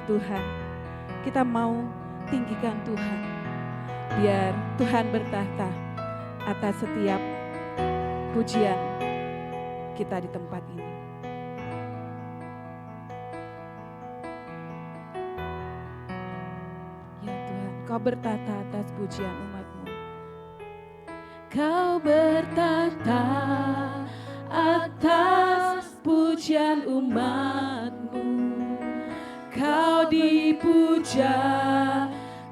Tuhan. Kita mau tinggikan Tuhan. Biar Tuhan bertahta atas setiap pujian kita di tempat ini. Ya Tuhan, Kau bertahta atas pujian umat-Mu. Kau bertahta atas pujian umat-Mu. Kau dipuja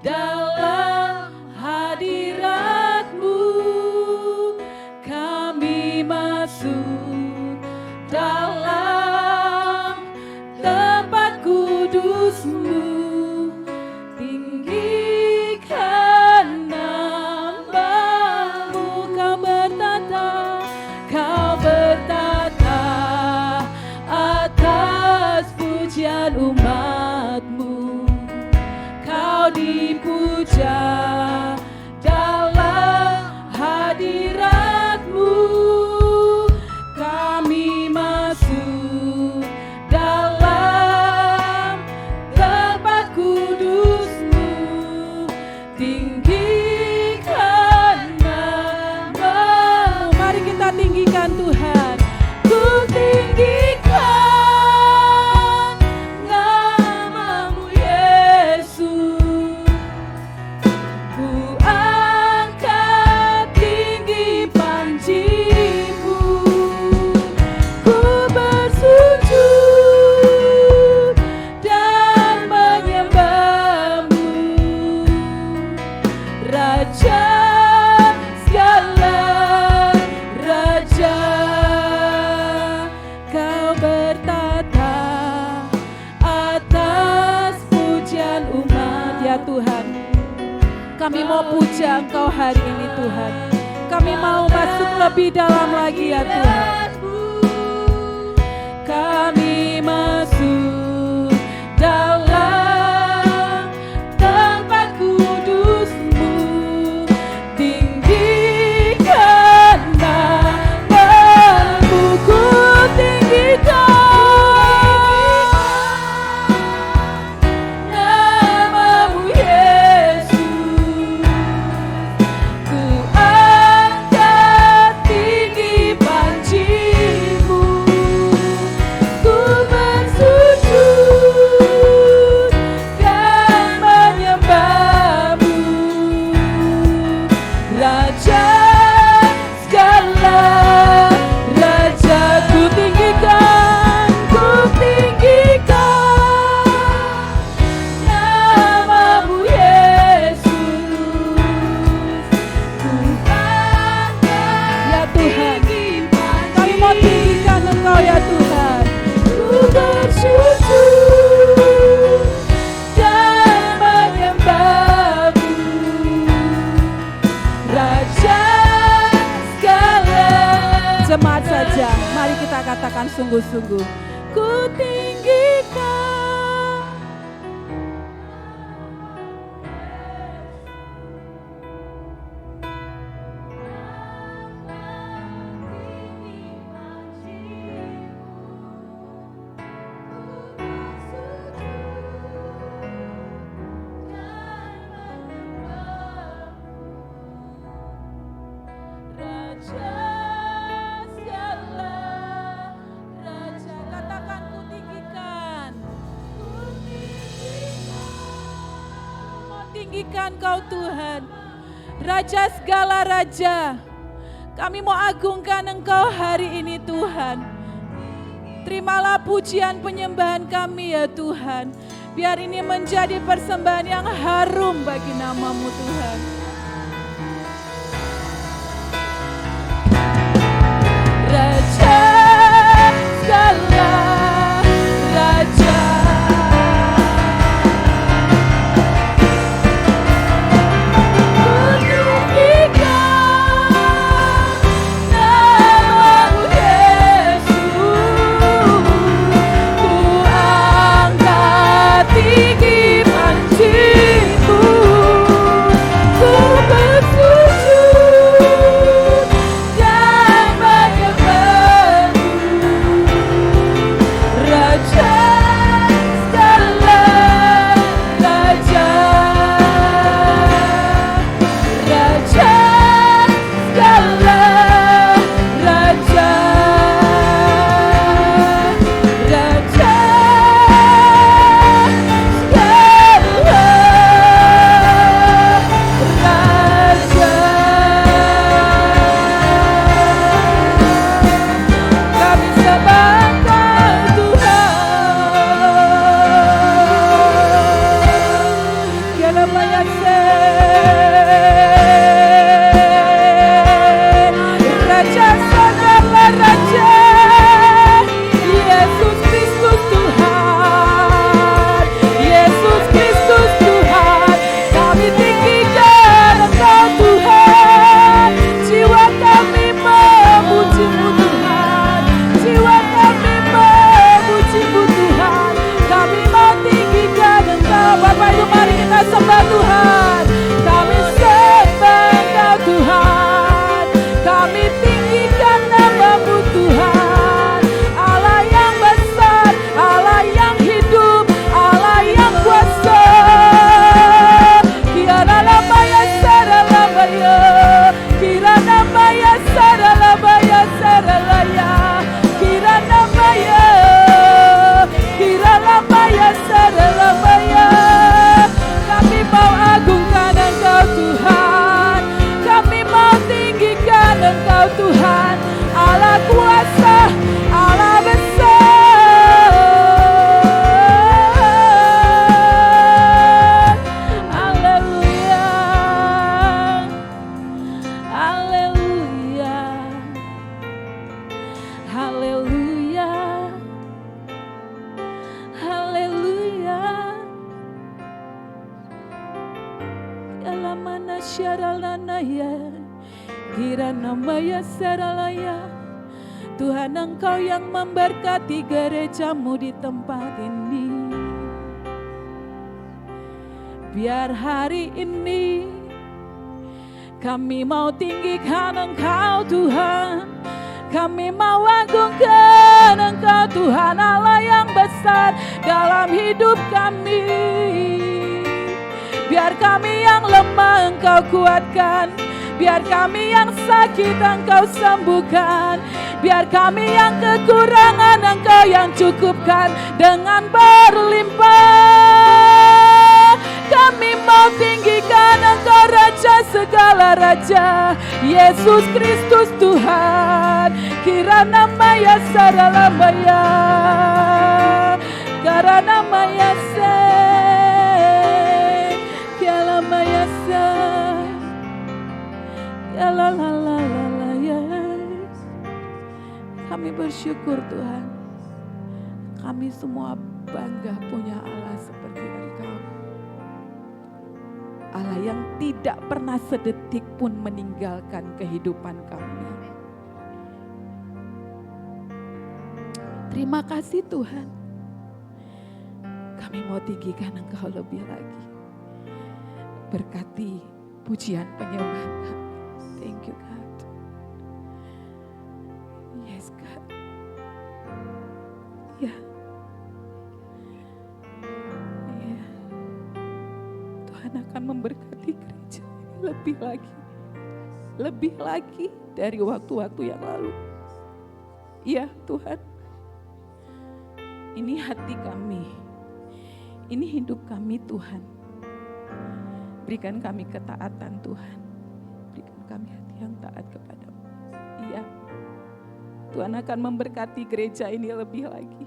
dalam hadirat-Mu. Kami masuk dalam tempat kudus-Mu. Tinggikan nama-Mu. Kau bertata atas pujian umat-Mu. Kau dipuja dalam hadirat-Mu. Kami masuk dalam tempat kudus-Mu. Tinggikan nama-Mu. Mari kita tinggikan Tuhan. Ku tinggikan nama-Mu Yesus. Ku angkat tinggi panji-Mu. Ku bersujud dan menyembah-Mu. Raja segala raja, Kau bertata atas pujian umat. Ya Tuhan, kami mau puja Engkau hari ini Tuhan. Kami mau masuk lebih dalam lagi ya Tuhan. Kami masuk dalam tempat kudus-Mu. Tinggikan nama-Mu. Ku tinggikan nama-Mu Yesus. Ku angkat tinggi panji-Mu. Ku bersujud dan menyembah-Mu. Raja segala raja, ku tinggikan nama-Mu Yesus. Ku angkat ya Tuhan, kami mau tinggikan Engkau ya Tuhan. Ku bersujud dan menyembah-Mu. Raja segala jemaat saja, mari kita katakan sungguh-sungguh. Ku tinggikan. Raja segala raja, katakan ku tinggikan. Mau tinggikan Kau Tuhan, Raja segala raja. Kami mau agungkan Engkau hari ini Tuhan. Terimalah pujian penyembahan kami ya Tuhan. Biar ini menjadi persembahan yang harum bagi nama-Mu Tuhan. Raja segala raja, ku tinggikan nama-Mu Yesus. Ku angkat tinggi panji-Mu. Ku Syaranaya, Kiranamaya Saralaya. Tuhan, Engkau yang memberkati gerejamu di tempat ini. Biar hari ini kami mau tinggikan Engkau Tuhan, kami mau agungkan Engkau Tuhan Allah yang besar dalam hidup kami. Biar kami yang lemah Engkau kuatkan, biar kami yang sakit Engkau sembuhkan, biar kami yang kekurangan Engkau yang cukupkan dengan berlimpah. Kami mau tinggikan Engkau Raja segala raja, Yesus Kristus Tuhan. Kirana maya saralambaya, karana maya se, kiala maya sa, kiala la la la la ya. Kami bersyukur Tuhan, kami semua bangga punya Allah seperti Engkau. Allah yang tidak pernah sedetik pun meninggalkan kehidupan kami. Terima kasih Tuhan. Kami mau tinggikan Engkau lebih lagi. Berkati pujian penyembahan kami. Thank you God. Yes God. Ya. Tuhan akan memberkati gereja ini lebih lagi dari waktu-waktu yang lalu. Iya Tuhan, ini hati kami, ini hidup kami Tuhan. Berikan kami ketaatan Tuhan, berikan kami hati yang taat kepadamu. Iya, Tuhan akan memberkati gereja ini lebih lagi.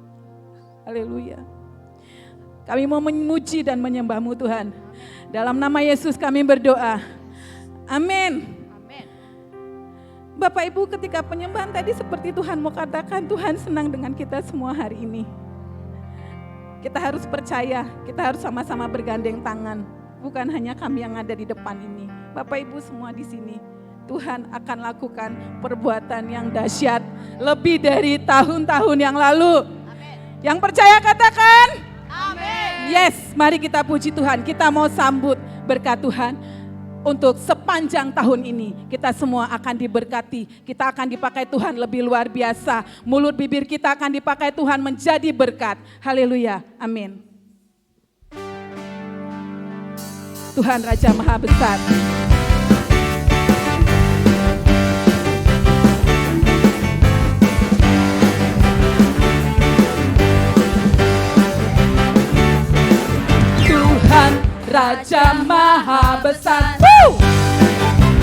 Haleluya. Kami mau memuji dan menyembah-Mu Tuhan. Dalam nama Yesus kami berdoa. Amin. Bapak Ibu, ketika penyembahan tadi seperti Tuhan mau katakan, Tuhan senang dengan kita semua hari ini. Kita harus percaya, kita harus sama-sama bergandeng tangan. Bukan hanya kami yang ada di depan ini. Bapak Ibu semua di sini. Tuhan akan lakukan perbuatan yang dahsyat lebih dari tahun-tahun yang lalu. Amin. Yang percaya katakan. Amin. Yes, mari kita puji Tuhan. Kita mau sambut berkat Tuhan untuk sepanjang tahun ini. Kita semua akan diberkati. Kita akan dipakai Tuhan lebih luar biasa. Mulut bibir kita akan dipakai Tuhan menjadi berkat. Haleluya. Amin. Tuhan Raja Maha Besar. Raja Maha Besar.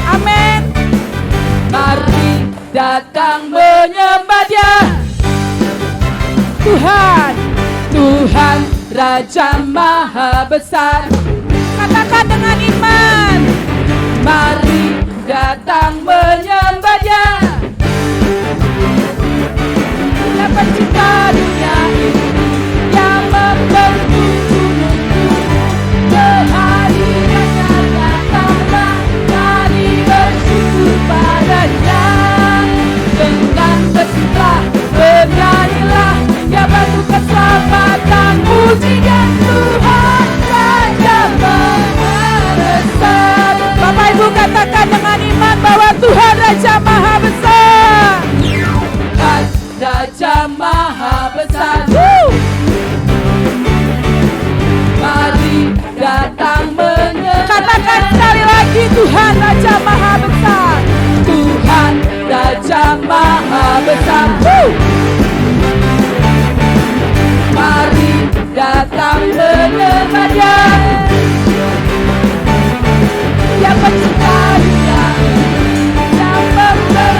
Amin. Mari datang menyembah Dia. Tuhan Raja Maha Besar. Katakan dengan iman. Mari datang menyembah Dia. Dia pencipta dunia ini, yang membentuk kehadirannya datanglah, mari bersyukur padanya. Dengan bersuka bernyanyilah, ya batu keselamatan, pujian Tuhan Raja Maha Besar. Bapak Ibu katakan dengan iman bahwa Tuhan Raja Maha Besar. Tuhan Raja Maha Besar. Mari datang menyembah. Katakan sekali lagi, Tuhan Raja Maha Besar. Tuhan Raja Maha Besar. Mari datang menyembah Dia. Yang pencipta dunia, yang membentuk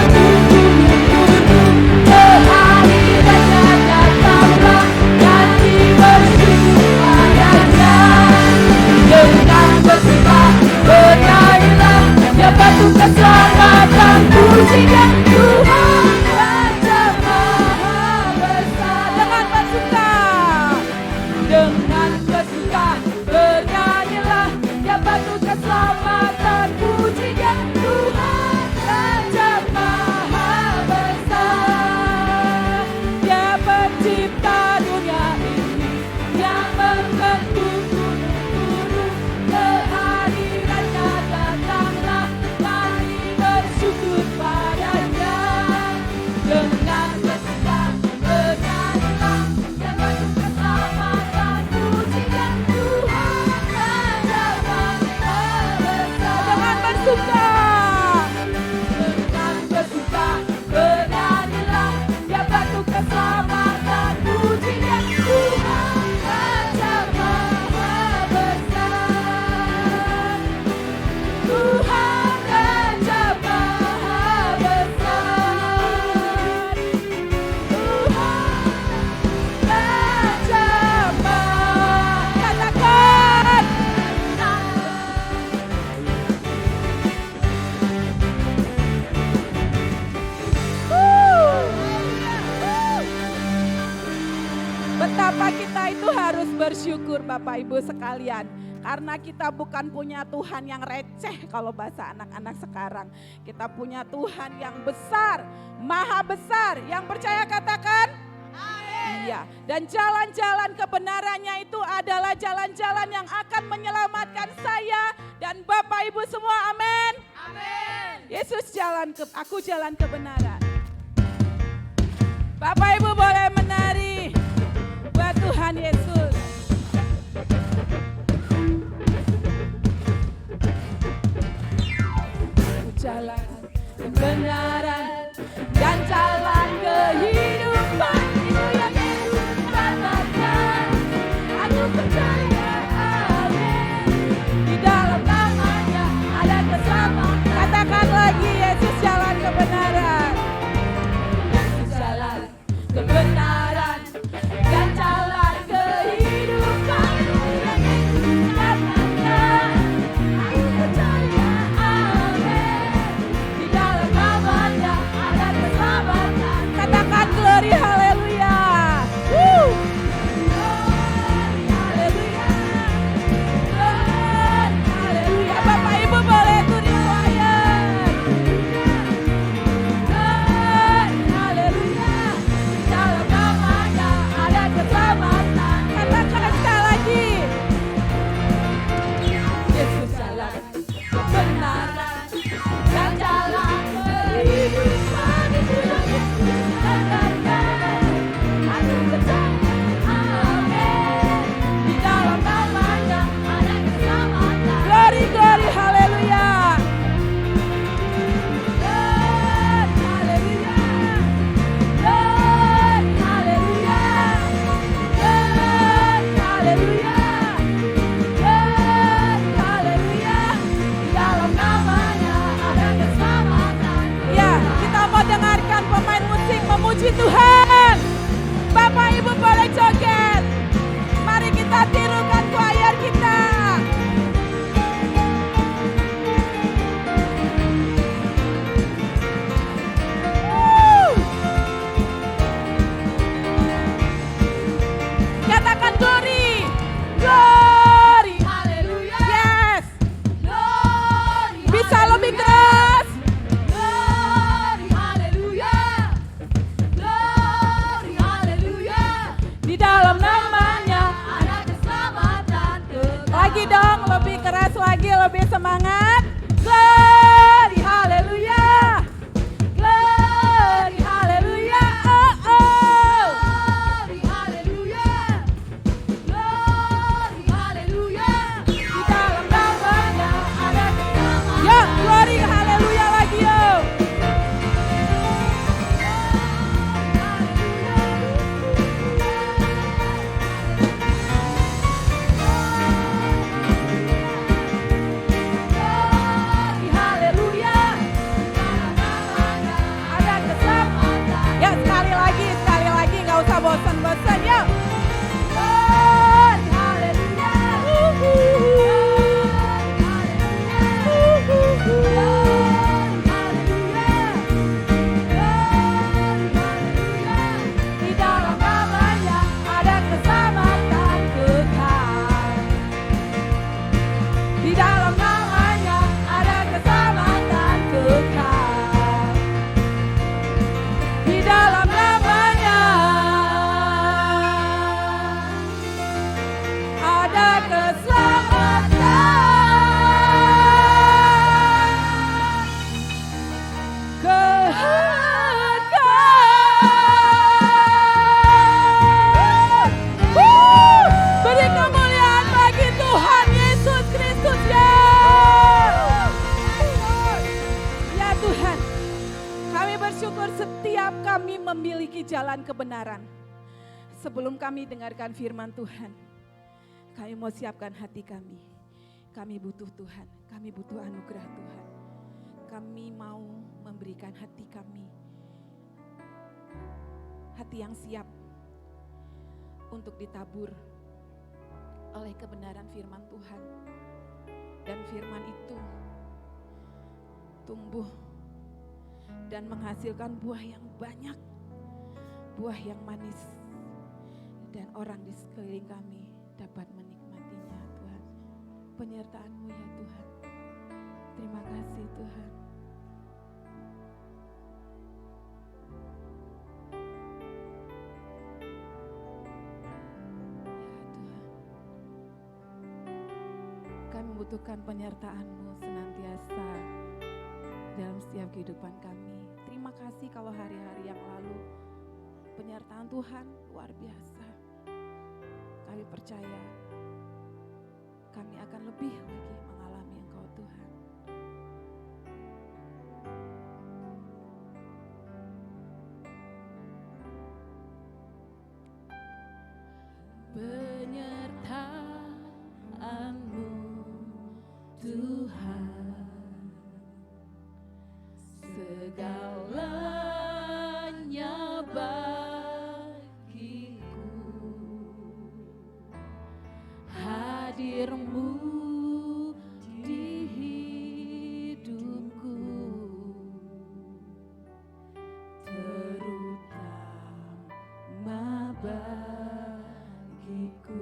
Bapak Ibu sekalian. Karena kita bukan punya Tuhan yang receh kalau bahasa anak-anak sekarang. Kita punya Tuhan yang besar, maha besar. Yang percaya katakan amin. Iya. Dan jalan-jalan kebenarannya itu adalah jalan-jalan yang akan menyelamatkan saya dan Bapak Ibu semua. Amin. Amin. Yesus aku jalan kebenaran. Bapak Ibu boleh menari buat Tuhan Yesus. Jalan kebenaran dan jalan kehidupan, itu yang Yesus katakan. Aku percaya, amin. Di dalam namanya ada keselamatan. Katakan lagi, Yesus jalan kebenaran. Yesus jalan kebenaran dan jalan kehidupan, itu yang Yesus katakan. Aku percaya, amin. Di dalam namanya ada keselamatan. Katakan glory, haleluya. Glory, haleluya. Glory, haleluya. Bapak Ibu boleh turis layar. Glory, haleluya. Di dalam namanya ada keselamatan. Katakan sekali lagi. Yesus jalan kebenaran dan jalan kehidupan, itu yang Yesus katakan. Aku percaya, amin. Di dalam namanya ada keselamatan. Glory, glory, haleluya. Glory, haleluya. Glory, haleluya. Glory, haleluya. Haleluya, di dalam namanya ada keselamatan. Ya, kita mau dengarkan pemain musik memuji Tuhan. Bapak Ibu boleh joget. Mari kita tirukan choir kita. Katakan glory. Glory. Haleluya. Yes. Glory. Bisa lebih keras. Glory. Haleluya. Glory. Haleluya. Di dalam namanya ada keselamatan. Lagi dong, lebih keras lagi, lebih semangat. Glory. Haleluya. Glory. Haleluya. Oh, oh. Glory. Haleluya. Glory, haleluya. Di dalam namanya ada keselamatan. Ya, glory, haleluya lagi yo. Glory, haleluya. Di dalam namanya ada keselamatan. Ya, sekali lagi, nggak usah bosan-bosan, yuk. Glory, haleluya. Di dalam namanya ada keselamatan kekal. Di dalam namanya ada keselamatan kekal. Di dalam namanya ada keselamatan kekal. Beri kemuliaan bagi Tuhan Yesus Kristus ya. Ya Tuhan, kami bersyukur setiap kami memiliki jalan kebenaran. Sebelum kami dengarkan firman Tuhan, kami mau siapkan hati kami. Kami butuh Tuhan, kami butuh anugerah Tuhan. Kami mau memberikan hati kami, hati yang siap untuk ditabur oleh kebenaran firman Tuhan. Dan firman itu tumbuh dan menghasilkan buah yang banyak, buah yang manis, dan orang di sekeliling kami dapat menikmati. penyertaan-Mu ya Tuhan. Terima kasih Tuhan. Kami membutuhkan penyertaan-Mu senantiasa dalam setiap kehidupan kami. Terima kasih kalau hari-hari yang lalu penyertaan Tuhan luar biasa. Kami percaya kami akan lebih lagi mengalami Engkau Tuhan. Penyertaan-Mu Tuhan, segalanya bagiku, hadir-Mu di hidupku, terutama bagiku.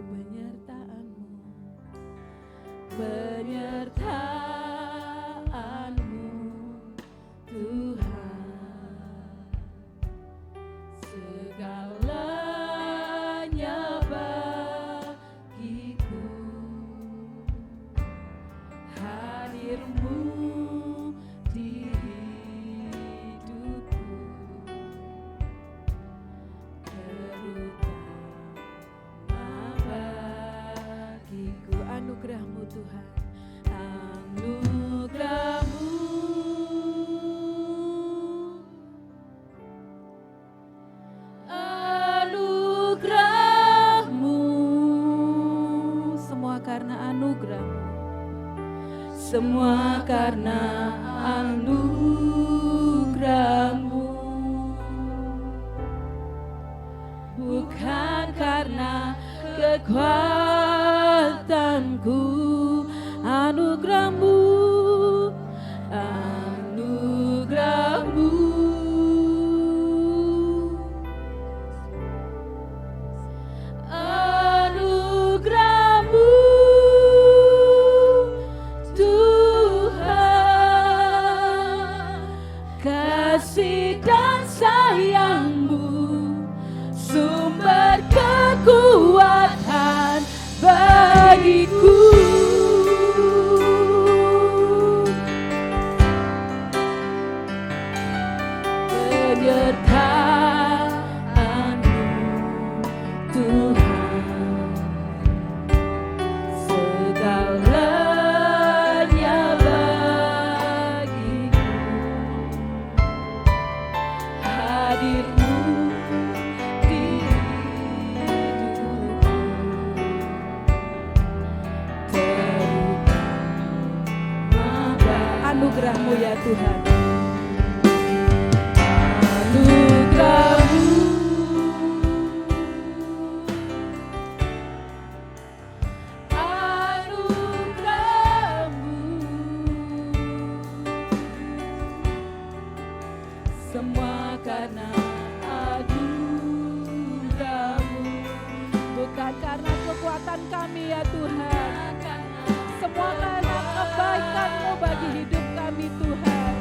Penyertaan-Mu Tuhan, segalanya bagiku, hadir-Mu di hidupku, terutama bagiku. Anugerah-Mu Tuhan, anugerah-Mu, anugerah-Mu, semua karena anugerah-Mu, semua karena anugerah-Mu, bukan karena kekuatanku. Anugerah-Mu, anugerah-Mu, anugerah-Mu Tuhan, kasih dan sayang-Mu, sumber kekuatan bagiku. Penyertaan-Mu Tuhan, segalanya bagiku, hadir-Mu di hidupku, terutama anugerah-Mu ya Tuhan. Anugerah-Mu, anugerah-Mu, semua karena anugerah-Mu, bukan karena kekuatan kami ya Tuhan, semua karena kebaikan-Mu bagi hidup kami Tuhan.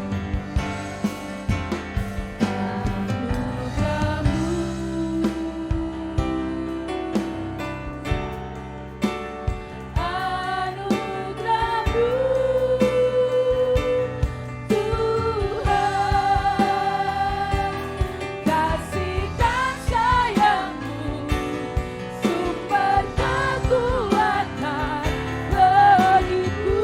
Sumber kekuatan bagiku,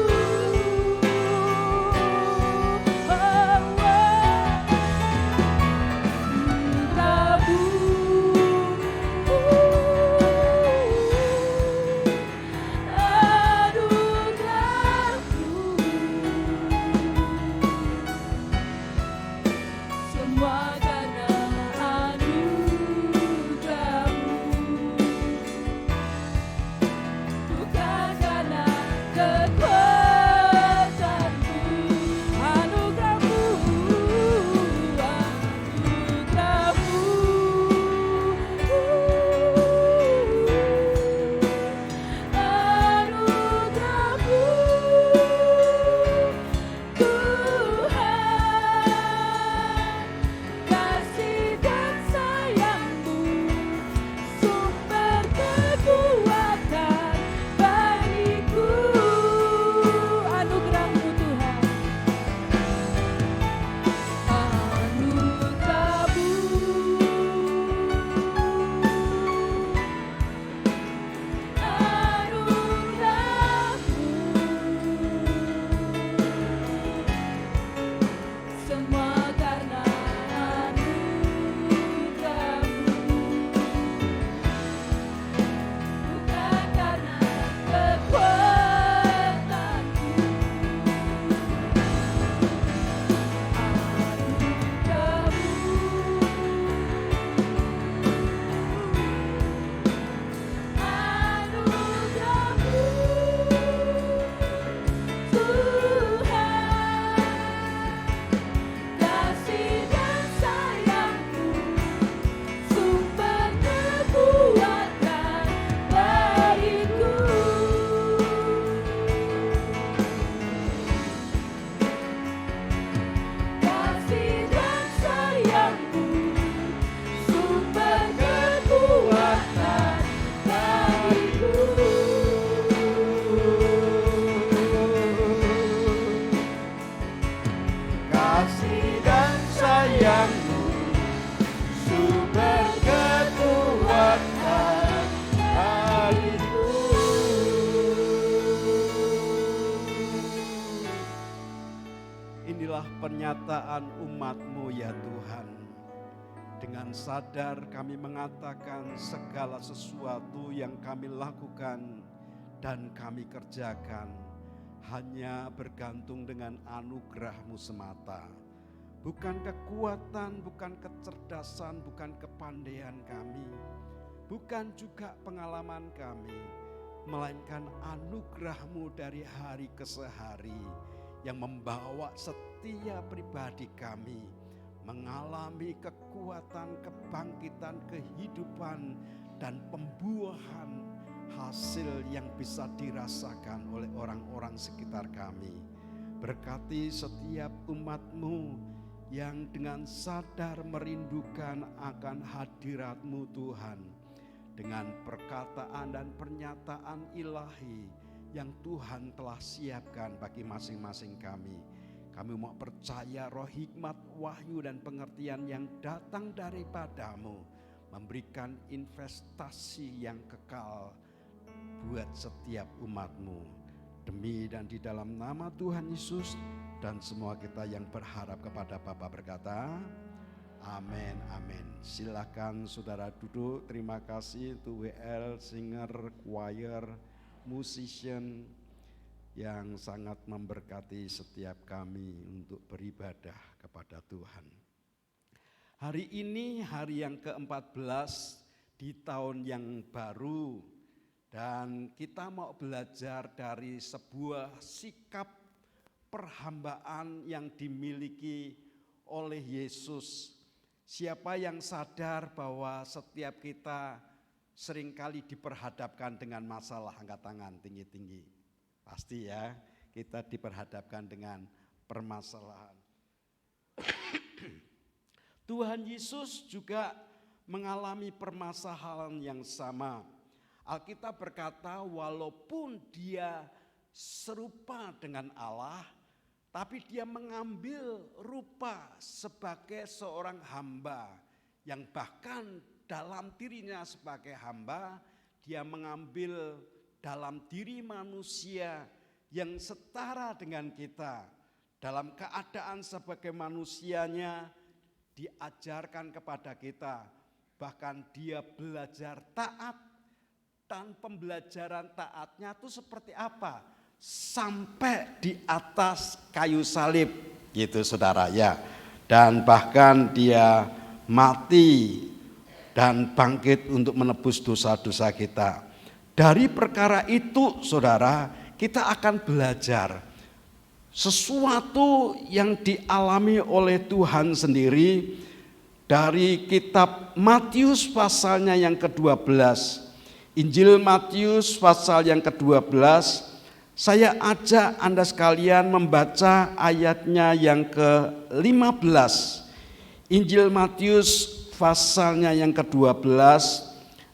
inilah pernyataan umat-Mu ya Tuhan. Dengan sadar kami mengatakan segala sesuatu yang kami lakukan dan kami kerjakan hanya bergantung dengan anugerah-Mu semata. Bukan kekuatan, bukan kecerdasan, bukan kepandaian kami, bukan juga pengalaman kami, melainkan anugerah-Mu dari hari ke hari yang membawa setiap pribadi kami mengalami kekuatan, kebangkitan, kehidupan, dan pembuahan hasil yang bisa dirasakan oleh orang-orang sekitar kami. Berkati setiap umat-Mu yang dengan sadar merindukan akan hadirat-Mu Tuhan, dengan perkataan dan pernyataan ilahi yang Tuhan telah siapkan bagi masing-masing kami. Kami mau percaya roh hikmat, wahyu dan pengertian yang datang daripada-Mu memberikan investasi yang kekal buat setiap umat-Mu. Demi dan di dalam nama Tuhan Yesus, dan semua kita yang berharap kepada Bapa berkata, amin, amin. Silakan saudara duduk. Terima kasih untuk WL, singer, choir, musician yang sangat memberkati setiap kami untuk beribadah kepada Tuhan. Hari ini hari yang ke-14 di tahun yang baru, dan kita mau belajar dari sebuah sikap perhambaan yang dimiliki oleh Yesus. Siapa yang sadar bahwa setiap kita seringkali diperhadapkan dengan masalah? Angkat tangan tinggi-tinggi. Pasti ya, kita diperhadapkan dengan permasalahan. Tuhan Yesus juga mengalami permasalahan yang sama. Alkitab berkata walaupun dia serupa dengan Allah, tapi dia mengambil rupa sebagai seorang hamba, yang bahkan dalam dirinya sebagai hamba, dia mengambil dalam diri manusia yang setara dengan kita. Dalam keadaan sebagai manusianya, diajarkan kepada kita, bahkan dia belajar taat. Dan pembelajaran taatnya itu seperti apa? Sampai di atas kayu salib gitu saudara ya. Dan bahkan dia mati dan bangkit untuk menebus dosa-dosa kita. Dari perkara itu saudara, kita akan belajar sesuatu yang dialami oleh Tuhan sendiri dari kitab Matius pasalnya yang ke-12. Injil Matius pasal yang ke-12, saya ajak Anda sekalian membaca ayatnya yang ke-15. Injil Matius pasalnya yang ke-12,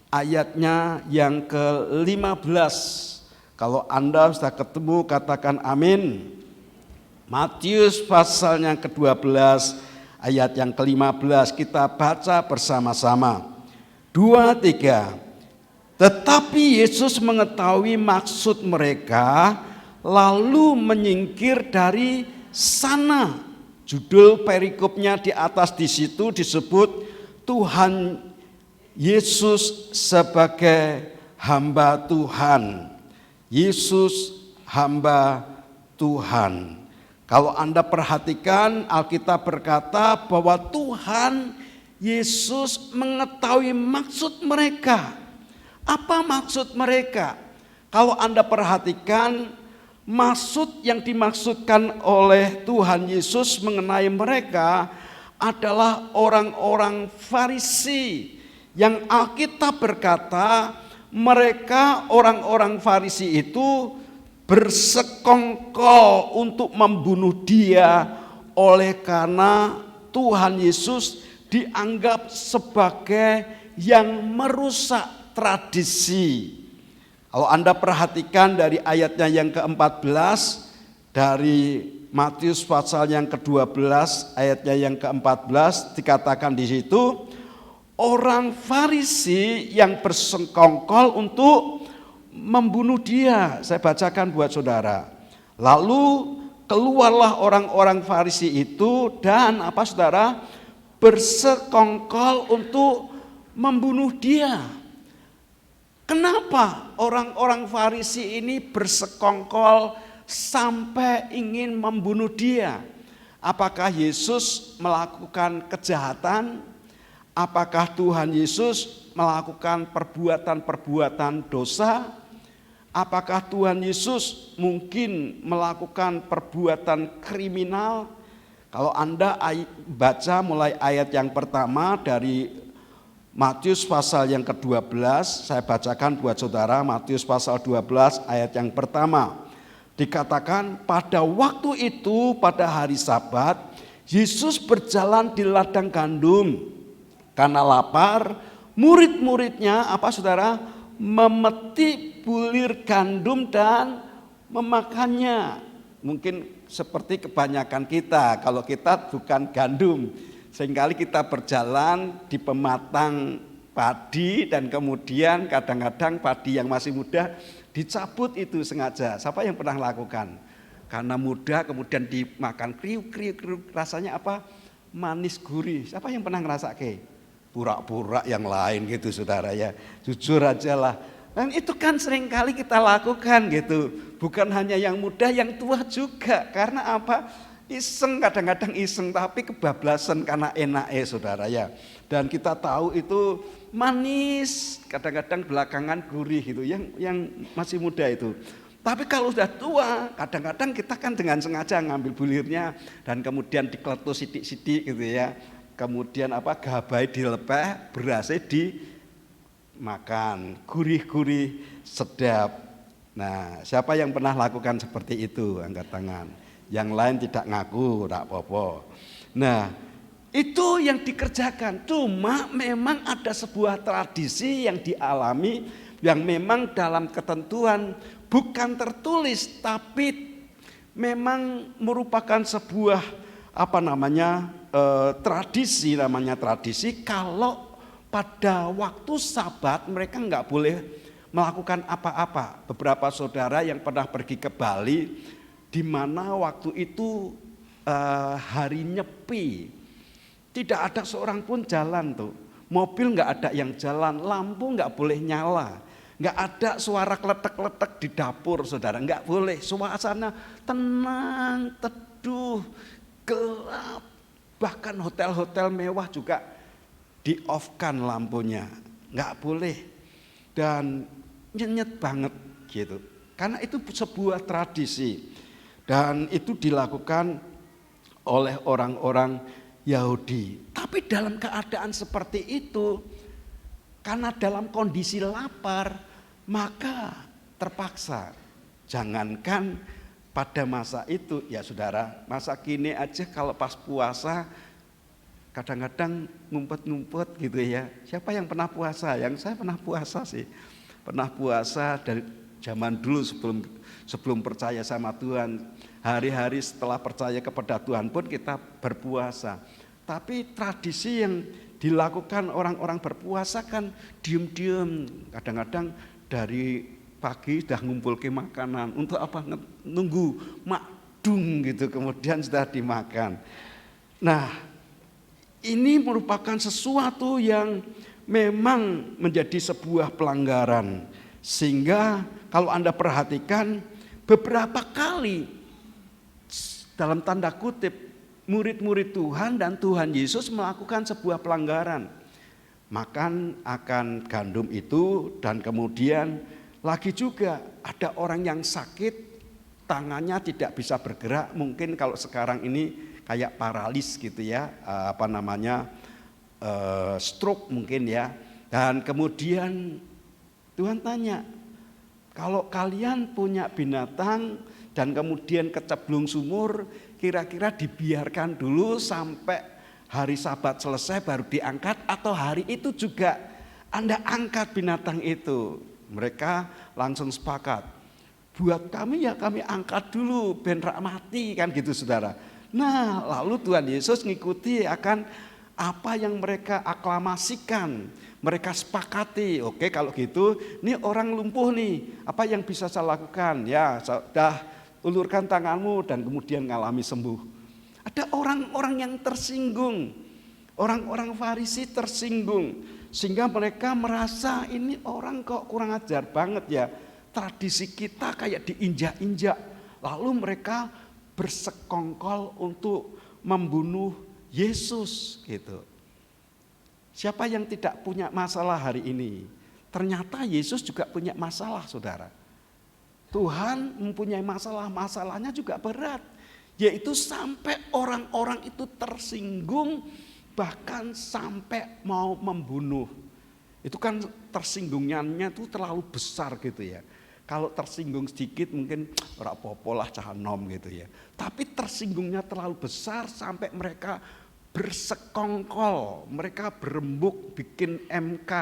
ayatnya yang ke-15. Kalau Anda sudah ketemu katakan amin. Matius pasalnya yang ke-12, ayat yang ke-15, kita baca bersama-sama. 2, 3. Tetapi Yesus mengetahui maksud mereka, lalu menyingkir dari sana. Judul perikopnya di atas di situ disebut Tuhan Yesus sebagai hamba Tuhan. Yesus hamba Tuhan. Kalau Anda perhatikan, Alkitab berkata bahwa Tuhan Yesus mengetahui maksud mereka. Apa maksud mereka? Kalau Anda perhatikan, maksud yang dimaksudkan oleh Tuhan Yesus mengenai mereka adalah orang-orang Farisi. Yang Alkitab berkata, mereka orang-orang Farisi itu bersekongkol untuk membunuh dia oleh karena Tuhan Yesus dianggap sebagai yang merusak tradisi. Kalau Anda perhatikan dari ayatnya yang ke-14 dari Matius pasal yang ke-12 ayatnya yang ke-14 dikatakan di situ orang Farisi yang bersekongkol untuk membunuh dia. Saya bacakan buat saudara. Lalu keluarlah orang-orang Farisi itu dan apa saudara, bersekongkol untuk membunuh dia. Kenapa orang-orang Farisi ini bersekongkol sampai ingin membunuh dia? Apakah Yesus melakukan kejahatan? Apakah Tuhan Yesus melakukan perbuatan-perbuatan dosa? Apakah Tuhan Yesus mungkin melakukan perbuatan kriminal? Kalau Anda baca mulai ayat yang pertama dari Matius pasal yang ke-12, saya bacakan buat saudara, Matius pasal 12 ayat yang pertama. Dikatakan pada waktu itu pada hari Sabat, Yesus berjalan di ladang gandum. Karena lapar, murid-muridnya apa saudara? Memetik bulir gandum dan memakannya. Mungkin seperti kebanyakan kita, kalau kita bukan gandum. Seringkali kita berjalan di pematang padi dan kemudian kadang-kadang padi yang masih muda dicabut itu sengaja. Siapa yang pernah lakukan? Karena muda kemudian dimakan kriuk-kriuk, rasanya apa? Manis gurih. Siapa yang pernah ngerasake? Pura-pura yang lain gitu saudara ya. Jujur aja lah. Dan itu kan seringkali kita lakukan gitu. Bukan hanya yang muda, yang tua juga. Karena apa? Iseng, kadang-kadang iseng tapi kebablasan karena enak saudara ya. Dan kita tahu itu manis, kadang-kadang belakangan gurih gitu. Yang masih muda itu. Tapi kalau sudah tua, kadang-kadang kita kan dengan sengaja ngambil bulirnya dan kemudian dikeletus sidik-sidik gitu ya. Kemudian apa, gabai dilepeh, berasnya dimakan, gurih-gurih, sedap. Nah, siapa yang pernah lakukan seperti itu? Angkat tangan. Yang lain tidak ngaku, tak apa-apa. Nah, itu yang dikerjakan. Cuma memang ada sebuah tradisi yang dialami, yang memang dalam ketentuan bukan tertulis, tapi memang merupakan sebuah tradisi, namanya tradisi. Kalau pada waktu Sabat mereka nggak boleh melakukan apa-apa. Beberapa saudara yang pernah pergi ke Bali, di mana waktu itu hari Nyepi, tidak ada seorang pun jalan tuh, mobil nggak ada yang jalan, lampu nggak boleh nyala, nggak ada suara kletek-kletek di dapur saudara, nggak boleh. Suasana tenang, teduh, gelap. Bahkan hotel-hotel mewah juga di-off-kan lampunya, nggak boleh. Dan nyenyet banget gitu. Karena itu sebuah tradisi. Dan itu dilakukan oleh orang-orang Yahudi. Tapi dalam keadaan seperti itu, karena dalam kondisi lapar, maka terpaksa. Jangankan pada masa itu, ya saudara, masa kini aja kalau pas puasa kadang-kadang ngumpet-ngumpet gitu ya. Siapa yang pernah puasa? Yang saya pernah puasa sih. Pernah puasa dari zaman dulu sebelum percaya sama Tuhan. Hari-hari setelah percaya kepada Tuhan pun kita berpuasa. Tapi tradisi yang dilakukan orang-orang berpuasa kan diem-diem. Kadang-kadang dari pagi sudah ngumpul ke makanan. Untuk apa? Nunggu makdung gitu, kemudian sudah dimakan. Nah, ini merupakan sesuatu yang memang menjadi sebuah pelanggaran. Sehingga kalau Anda perhatikan beberapa kali dalam tanda kutip murid-murid Tuhan dan Tuhan Yesus melakukan sebuah pelanggaran. Makan akan gandum itu dan kemudian lagi juga ada orang yang sakit, tangannya tidak bisa bergerak, mungkin kalau sekarang ini kayak paralis gitu ya, stroke mungkin ya. Dan kemudian Tuhan tanya, kalau kalian punya binatang dan kemudian kecemplung sumur, kira-kira dibiarkan dulu sampai hari Sabat selesai baru diangkat, atau hari itu juga Anda angkat binatang itu? Mereka langsung sepakat. Buat kami ya kami angkat dulu, ben rak mati kan gitu saudara. Nah, lalu Tuhan Yesus ngikuti akan apa yang mereka aklamasikan, mereka sepakati. Oke, kalau gitu, ini orang lumpuh nih, apa yang bisa saya lakukan? Ya, sudah ulurkan tanganmu dan kemudian ngalami sembuh. Ada orang-orang yang tersinggung, orang-orang Farisi tersinggung, sehingga mereka merasa ini orang kok kurang ajar banget ya, tradisi kita kayak diinjak-injak. Lalu mereka bersekongkol untuk membunuh Yesus gitu. Siapa yang tidak punya masalah hari ini? Ternyata Yesus juga punya masalah, saudara. Tuhan mempunyai masalah, masalahnya juga berat. Yaitu sampai orang-orang itu tersinggung, bahkan sampai mau membunuh. Itu kan tersinggungnya itu terlalu besar gitu ya. Kalau tersinggung sedikit mungkin ora apa-apa lah cah enom gitu ya. Tapi tersinggungnya terlalu besar sampai mereka bersekongkol, mereka berembuk bikin MK,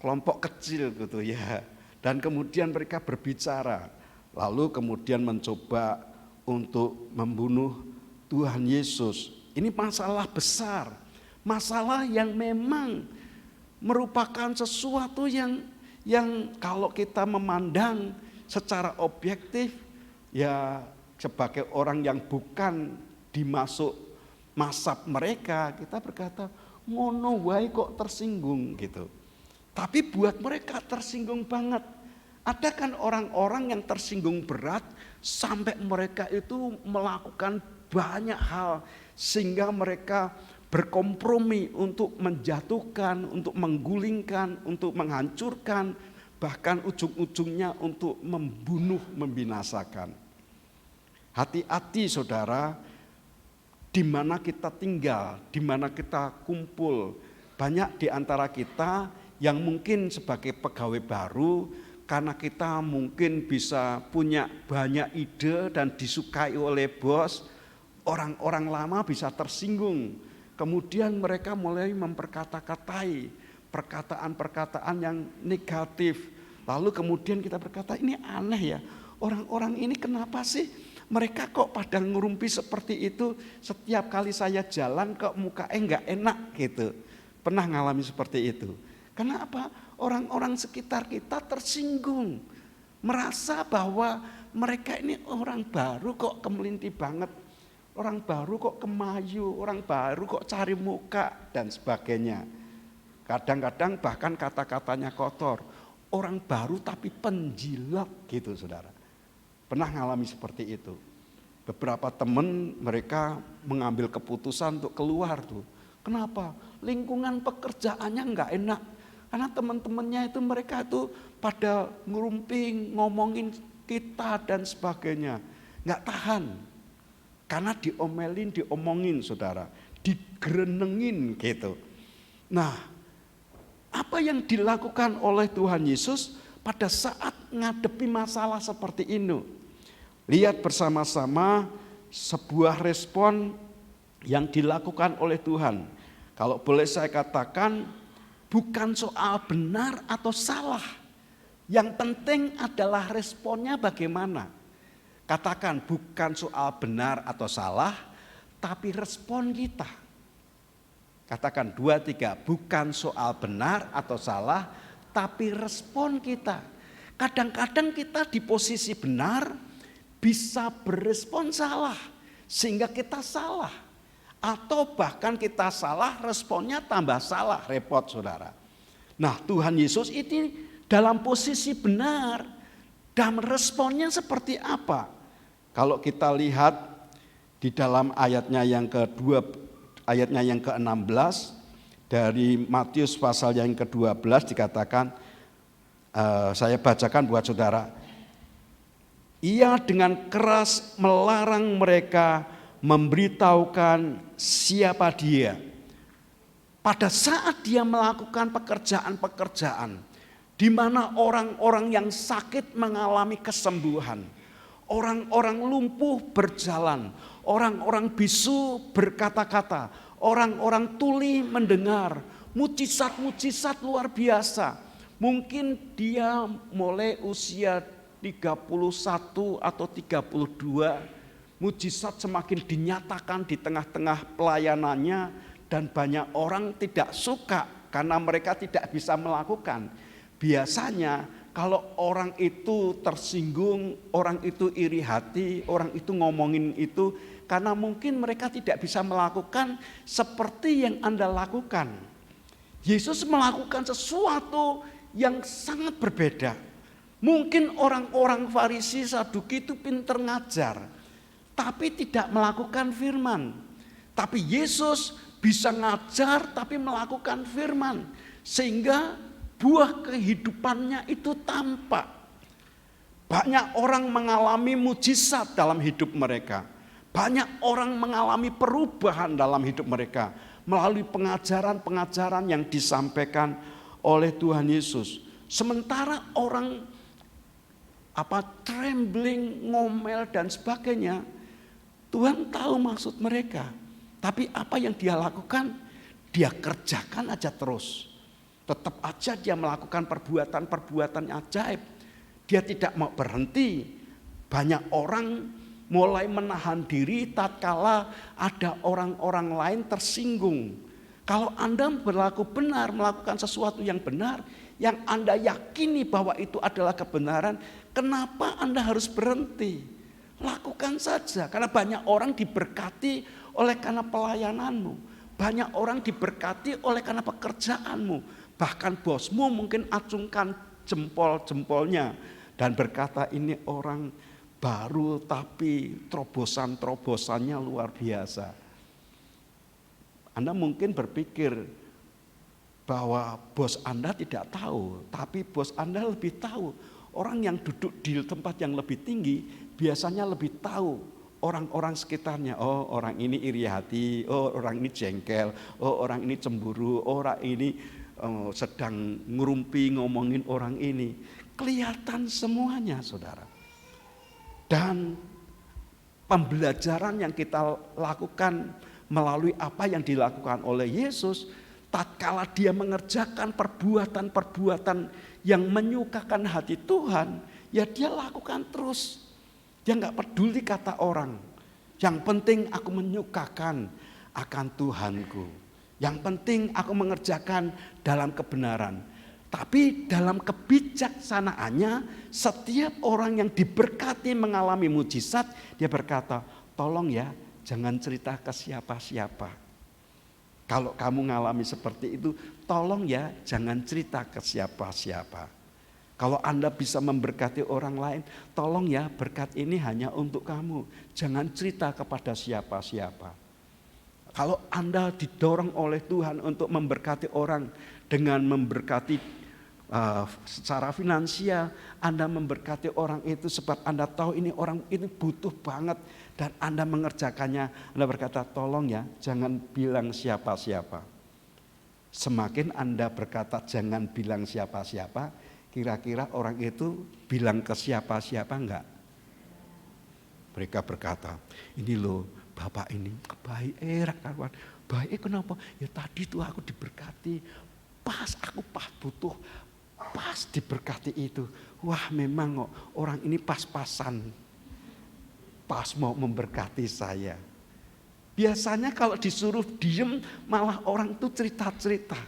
kelompok kecil gitu ya. Dan kemudian mereka berbicara, lalu kemudian mencoba untuk membunuh Tuhan Yesus. Ini masalah besar, masalah yang memang merupakan sesuatu yang kalau kita memandang secara objektif, ya sebagai orang yang bukan dimasuk mazhab mereka, kita berkata ngono wae kok tersinggung gitu. Tapi buat mereka tersinggung banget. Ada kan orang-orang yang tersinggung berat sampai mereka itu melakukan banyak hal sehingga mereka berkompromi untuk menjatuhkan, untuk menggulingkan, untuk menghancurkan, bahkan ujung-ujungnya untuk membunuh, membinasakan. Hati-hati saudara, di mana kita tinggal, di mana kita kumpul. Banyak di antara kita yang mungkin sebagai pegawai baru, karena kita mungkin bisa punya banyak ide dan disukai oleh bos, orang-orang lama bisa tersinggung. Kemudian mereka mulai memperkata-katai perkataan-perkataan yang negatif. Lalu kemudian kita berkata, ini aneh ya, orang-orang ini kenapa sih? Mereka kok pada ngerumpi seperti itu, setiap kali saya jalan kok mukanya enggak enak gitu. Pernah ngalami seperti itu. Karena apa? Orang-orang sekitar kita tersinggung. Merasa bahwa mereka ini orang baru kok kemelinti banget. Orang baru kok kemayu, orang baru kok cari muka dan sebagainya. Kadang-kadang bahkan kata-katanya kotor. Orang baru tapi penjilat gitu saudara. Pernah ngalami seperti itu. Beberapa teman mereka mengambil keputusan untuk keluar tuh. Kenapa? Lingkungan pekerjaannya enggak enak. Karena teman-temannya itu mereka itu pada ngerumping, ngomongin kita dan sebagainya. Enggak tahan. Karena diomongin saudara. Digrenengin gitu. Nah, apa yang dilakukan oleh Tuhan Yesus pada saat ngadepi masalah seperti ini? Lihat bersama-sama sebuah respon yang dilakukan oleh Tuhan. Kalau boleh saya katakan, bukan soal benar atau salah. Yang penting adalah responnya bagaimana. Katakan bukan soal benar atau salah, tapi respon kita. Katakan 2, 3, bukan soal benar atau salah, tapi respon kita. Kadang-kadang kita di posisi benar, bisa berespon salah, sehingga kita salah. Atau bahkan kita salah, responnya tambah salah, repot saudara. Nah Tuhan Yesus ini dalam posisi benar, dan responnya seperti apa? Kalau kita lihat di dalam ayatnya yang kedua, ayatnya yang ke-16, dari Matius pasal yang ke-12 dikatakan, saya bacakan buat saudara. Ia dengan keras melarang mereka memberitahukan siapa dia. Pada saat dia melakukan pekerjaan-pekerjaan di mana orang-orang yang sakit mengalami kesembuhan, orang-orang lumpuh berjalan, orang-orang bisu berkata-kata, orang-orang tuli mendengar, mujizat-mujizat luar biasa. Mungkin dia mulai usia 31 atau 32, mujizat semakin dinyatakan di tengah-tengah pelayanannya dan banyak orang tidak suka karena mereka tidak bisa melakukan. Biasanya kalau orang itu tersinggung, orang itu iri hati, orang itu ngomongin itu, karena mungkin mereka tidak bisa melakukan seperti yang Anda lakukan. Yesus melakukan sesuatu yang sangat berbeda. Mungkin orang-orang Farisi, Saduki itu pintar ngajar, tapi tidak melakukan firman. Tapi Yesus bisa ngajar tapi melakukan firman, sehingga buah kehidupannya itu tampak. Banyak orang mengalami mujizat dalam hidup mereka. Banyak orang mengalami perubahan dalam hidup mereka melalui pengajaran-pengajaran yang disampaikan oleh Tuhan Yesus. Sementara orang trembling, ngomel dan sebagainya, Tuhan tahu maksud mereka. Tapi apa yang dia lakukan, dia kerjakan aja terus. Tetap aja dia melakukan perbuatan-perbuatan ajaib. Dia tidak mau berhenti. Banyak orang mulai menahan diri tatkala ada orang-orang lain tersinggung. Kalau Anda berlaku benar, melakukan sesuatu yang benar, yang Anda yakini bahwa itu adalah kebenaran, kenapa Anda harus berhenti? Lakukan saja, karena banyak orang diberkati oleh karena pelayananmu. Banyak orang diberkati oleh karena pekerjaanmu. Bahkan bosmu mungkin acungkan jempol-jempolnya dan berkata, ini orang baru tapi terobosan-terobosannya luar biasa. Anda mungkin berpikir bahwa bos Anda tidak tahu, tapi bos Anda lebih tahu. Orang yang duduk di tempat yang lebih tinggi biasanya lebih tahu orang-orang sekitarnya. Oh, orang ini iri hati, oh orang ini jengkel, oh orang ini cemburu, orang ini sedang ngerumpi ngomongin orang ini. Kelihatan semuanya, saudara. Dan pembelajaran yang kita lakukan melalui apa yang dilakukan oleh Yesus, tatkala dia mengerjakan perbuatan-perbuatan yang menyukakan hati Tuhan, ya dia lakukan terus. Dia nggak peduli kata orang. Yang penting aku menyukakan akan Tuhanku. Yang penting aku mengerjakan dalam kebenaran. Tapi dalam kebijaksanaannya, setiap orang yang diberkati mengalami mujizat, dia berkata, tolong ya, jangan cerita ke siapa-siapa. Kalau kamu mengalami seperti itu, tolong ya, jangan cerita ke siapa-siapa. Kalau Anda bisa memberkati orang lain, tolong ya, berkat ini hanya untuk kamu. Jangan cerita kepada siapa-siapa. Kalau Anda didorong oleh Tuhan untuk memberkati orang dengan memberkati secara finansial, Anda memberkati orang itu sebab Anda tahu ini orang ini butuh banget dan Anda mengerjakannya. Anda berkata, tolong ya, jangan bilang siapa-siapa. Semakin Anda berkata jangan bilang siapa-siapa, kira-kira orang itu bilang ke siapa-siapa enggak? Mereka berkata, ini loh Bapak ini baik, kawan. Baik kenapa? Ya tadi tuh aku diberkati, aku pas butuh, pas diberkati itu. Wah memang kok orang ini pas-pasan, pas mau memberkati saya. Biasanya kalau disuruh diem malah orang tuh cerita-cerita.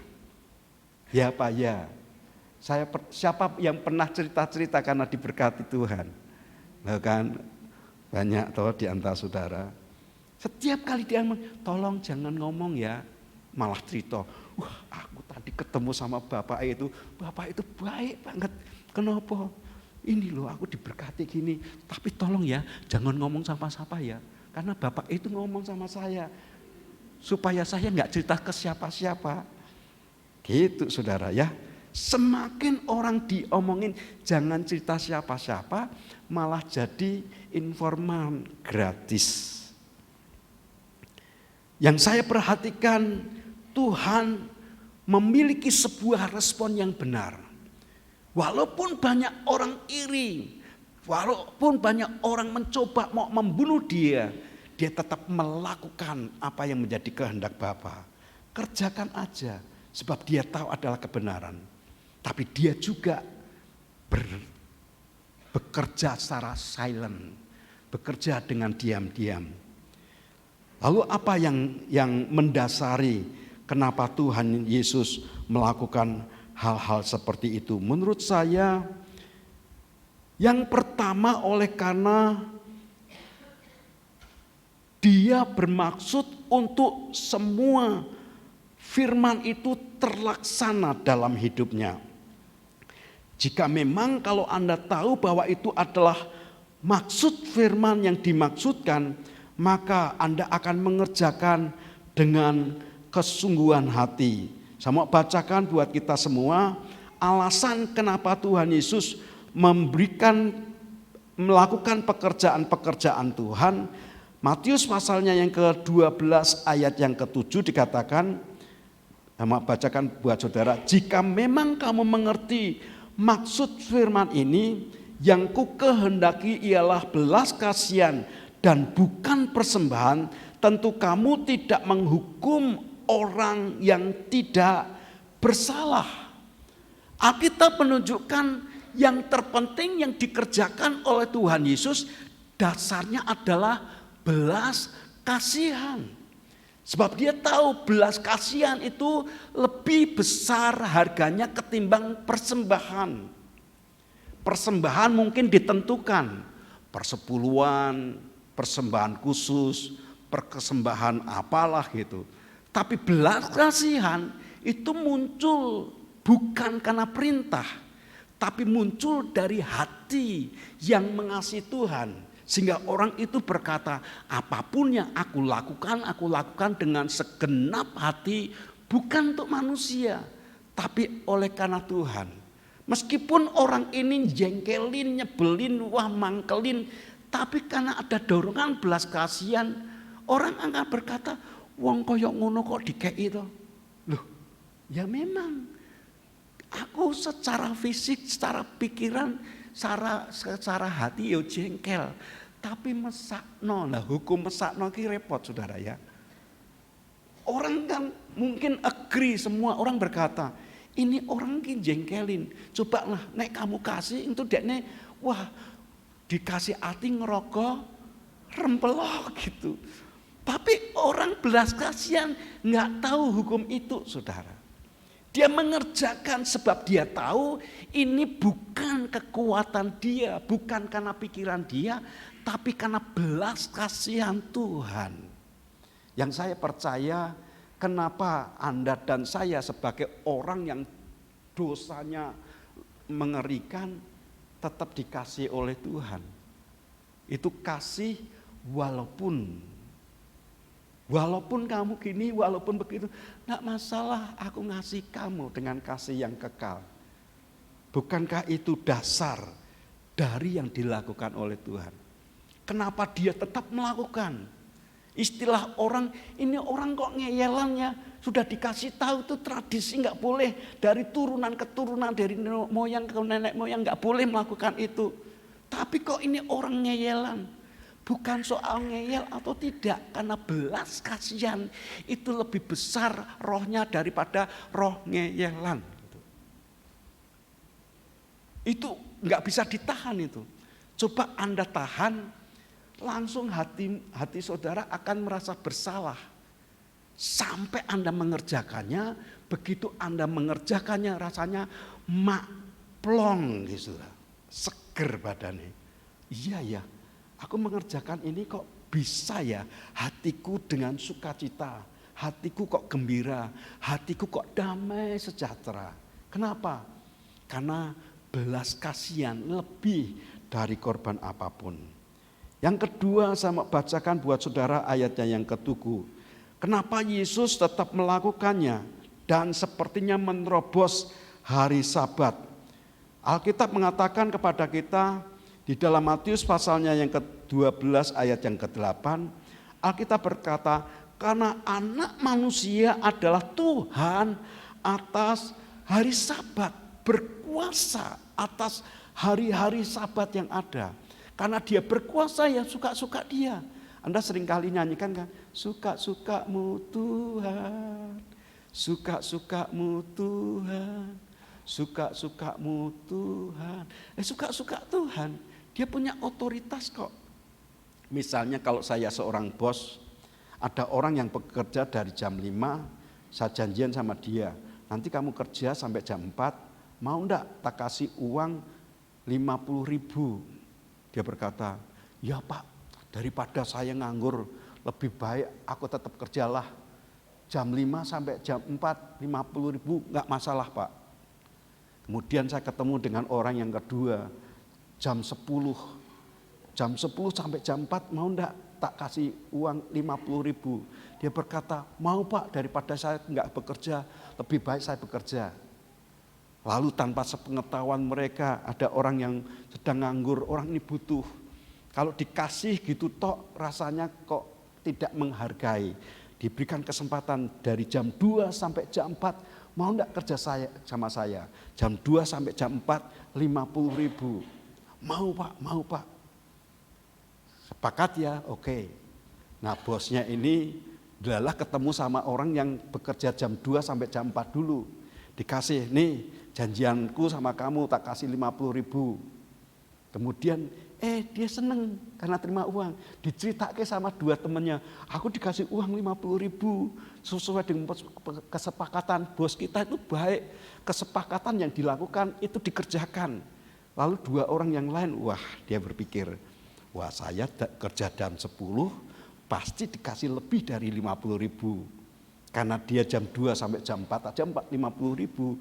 Ya Pak ya, siapa yang pernah cerita-cerita karena diberkati Tuhan? Nah kan banyak toh di antara saudara. Setiap kali dia tolong jangan ngomong ya, malah cerita. Wah aku tadi ketemu sama bapak itu baik banget. Kenapa? Ini loh aku diberkati gini. Tapi tolong ya jangan ngomong sama siapa ya. Karena bapak itu ngomong sama saya. Supaya saya gak cerita ke siapa-siapa. Gitu saudara ya. Semakin orang diomongin jangan cerita siapa-siapa, malah jadi informan gratis. Yang saya perhatikan, Tuhan memiliki sebuah respon yang benar. Walaupun banyak orang iri, walaupun banyak orang mencoba mau membunuh dia tetap melakukan apa yang menjadi kehendak Bapa. Kerjakan aja, sebab dia tahu adalah kebenaran. Tapi dia juga bekerja secara silent, bekerja dengan diam-diam. Lalu apa yang mendasari kenapa Tuhan Yesus melakukan hal-hal seperti itu? Menurut saya Yang pertama oleh karena dia bermaksud untuk semua firman itu terlaksana dalam hidupnya. Jika memang kalau Anda tahu bahwa itu adalah maksud firman yang dimaksudkan, maka Anda akan mengerjakan dengan kesungguhan hati. Saya mau bacakan buat kita semua alasan kenapa Tuhan Yesus melakukan pekerjaan-pekerjaan Tuhan. Matius pasalnya yang ke-12 ayat yang ke-7 dikatakan, saya mau bacakan buat saudara, jika memang kamu mengerti maksud firman ini, yang ku kehendaki ialah belas kasihan dan bukan persembahan, tentu kamu tidak menghukum orang yang tidak bersalah. Alkitab menunjukkan yang terpenting yang dikerjakan oleh Tuhan Yesus dasarnya adalah belas kasihan. Sebab dia tahu belas kasihan itu lebih besar harganya ketimbang persembahan. Persembahan mungkin ditentukan, persepuluhan, persembahan khusus, persembahan apalah gitu. Tapi belas kasihan itu muncul bukan karena perintah, tapi muncul dari hati yang mengasihi Tuhan. Sehingga orang itu berkata, apapun yang aku lakukan dengan segenap hati, bukan untuk manusia, tapi oleh karena Tuhan. Meskipun orang ini jengkelin, nyebelin, wah mangkelin, tapi karena ada dorongan belas kasihan, orang akan berkata, wong koyok ngono kok dikei to. Loh, ya memang aku secara fisik, secara pikiran, secara hati yo jengkel. Tapi mesakno, nah hukum mesakno ki repot saudara ya. Orang kan mungkin agree, semua orang berkata, ini orang ki jengkelin. Coba lah, nek kamu kasih itu dekne, wah dikasih hati ngerokok, rempelok gitu. Tapi orang belas kasihan nggak tahu hukum itu saudara. Dia mengerjakan sebab dia tahu ini bukan kekuatan dia, bukan karena pikiran dia, tapi karena belas kasihan Tuhan. Yang saya percaya kenapa Anda dan saya sebagai orang yang dosanya mengerikan tetap dikasih oleh Tuhan. Itu kasih walaupun kamu gini, walaupun begitu, enggak masalah, aku ngasih kamu dengan kasih yang kekal. Bukankah itu dasar dari yang dilakukan oleh Tuhan? Kenapa dia tetap melakukan? Istilah orang, ini orang kok ngeyelannya, sudah dikasih tahu itu tradisi enggak boleh, dari turunan ke turunan, dari moyang ke nenek moyang enggak boleh melakukan itu. Tapi kok ini orang ngeyelan? Bukan soal ngeyel atau tidak, karena belas kasihan itu lebih besar rohnya daripada roh ngeyelan. Itu nggak bisa ditahan itu. Coba Anda tahan, langsung hati saudara akan merasa bersalah. Sampai Anda mengerjakannya, begitu Anda mengerjakannya rasanya plong gitu, seger badannya. Iya ya. Aku mengerjakan ini kok bisa ya, hatiku dengan sukacita, hatiku kok gembira, hatiku kok damai sejahtera. Kenapa? Karena belas kasihan lebih dari korban apapun. Yang kedua saya mau bacakan buat saudara ayatnya yang ketujuh. Kenapa Yesus tetap melakukannya dan sepertinya menerobos hari Sabat. Alkitab mengatakan kepada kita, di dalam Matius pasalnya yang ke-12 ayat yang ke-8, Alkitab berkata, karena anak manusia adalah Tuhan atas hari Sabat, berkuasa atas hari-hari Sabat yang ada. Karena dia berkuasa ya suka-suka dia. Anda seringkali nyanyikan kan, suka-sukamu Tuhan, suka-sukamu Tuhan, suka-sukamu Tuhan. Suka-suka Tuhan. Dia punya otoritas kok. Misalnya kalau saya seorang bos, ada orang yang bekerja dari jam 5, saya janjian sama dia, nanti kamu kerja sampai jam 4, mau enggak tak kasih uang 50.000. Dia berkata, ya Pak, daripada saya nganggur, lebih baik aku tetap kerjalah. Jam 5 sampai jam 4, 50.000 enggak masalah Pak. Kemudian saya ketemu dengan orang yang kedua, jam 10 sampai jam 4 mau enggak tak kasih uang 50.000. Dia berkata, mau Pak, daripada saya enggak bekerja, lebih baik saya bekerja. Lalu tanpa sepengetahuan mereka, ada orang yang sedang nganggur, orang ini butuh. Kalau dikasih gitu tok, rasanya kok tidak menghargai. Diberikan kesempatan dari jam 2 sampai jam 4, mau enggak kerja sama saya? Jam 2 sampai jam 4, 50.000. Mau Pak. Sepakat ya, oke. Nah bosnya ini adalah ketemu sama orang yang bekerja jam 2 sampai jam 4 dulu. Dikasih, nih janjianku sama kamu tak kasih 50.000. Kemudian dia seneng karena terima uang. Diceritakan sama 2 temannya, aku dikasih uang 50.000 sesuai dengan kesepakatan bos kita itu baik. Kesepakatan yang dilakukan itu dikerjakan. Lalu 2 orang yang lain, wah dia berpikir, wah saya kerja jam 10 pasti dikasih lebih dari 50.000. Karena dia jam 2 sampai jam 4 aja 50.000.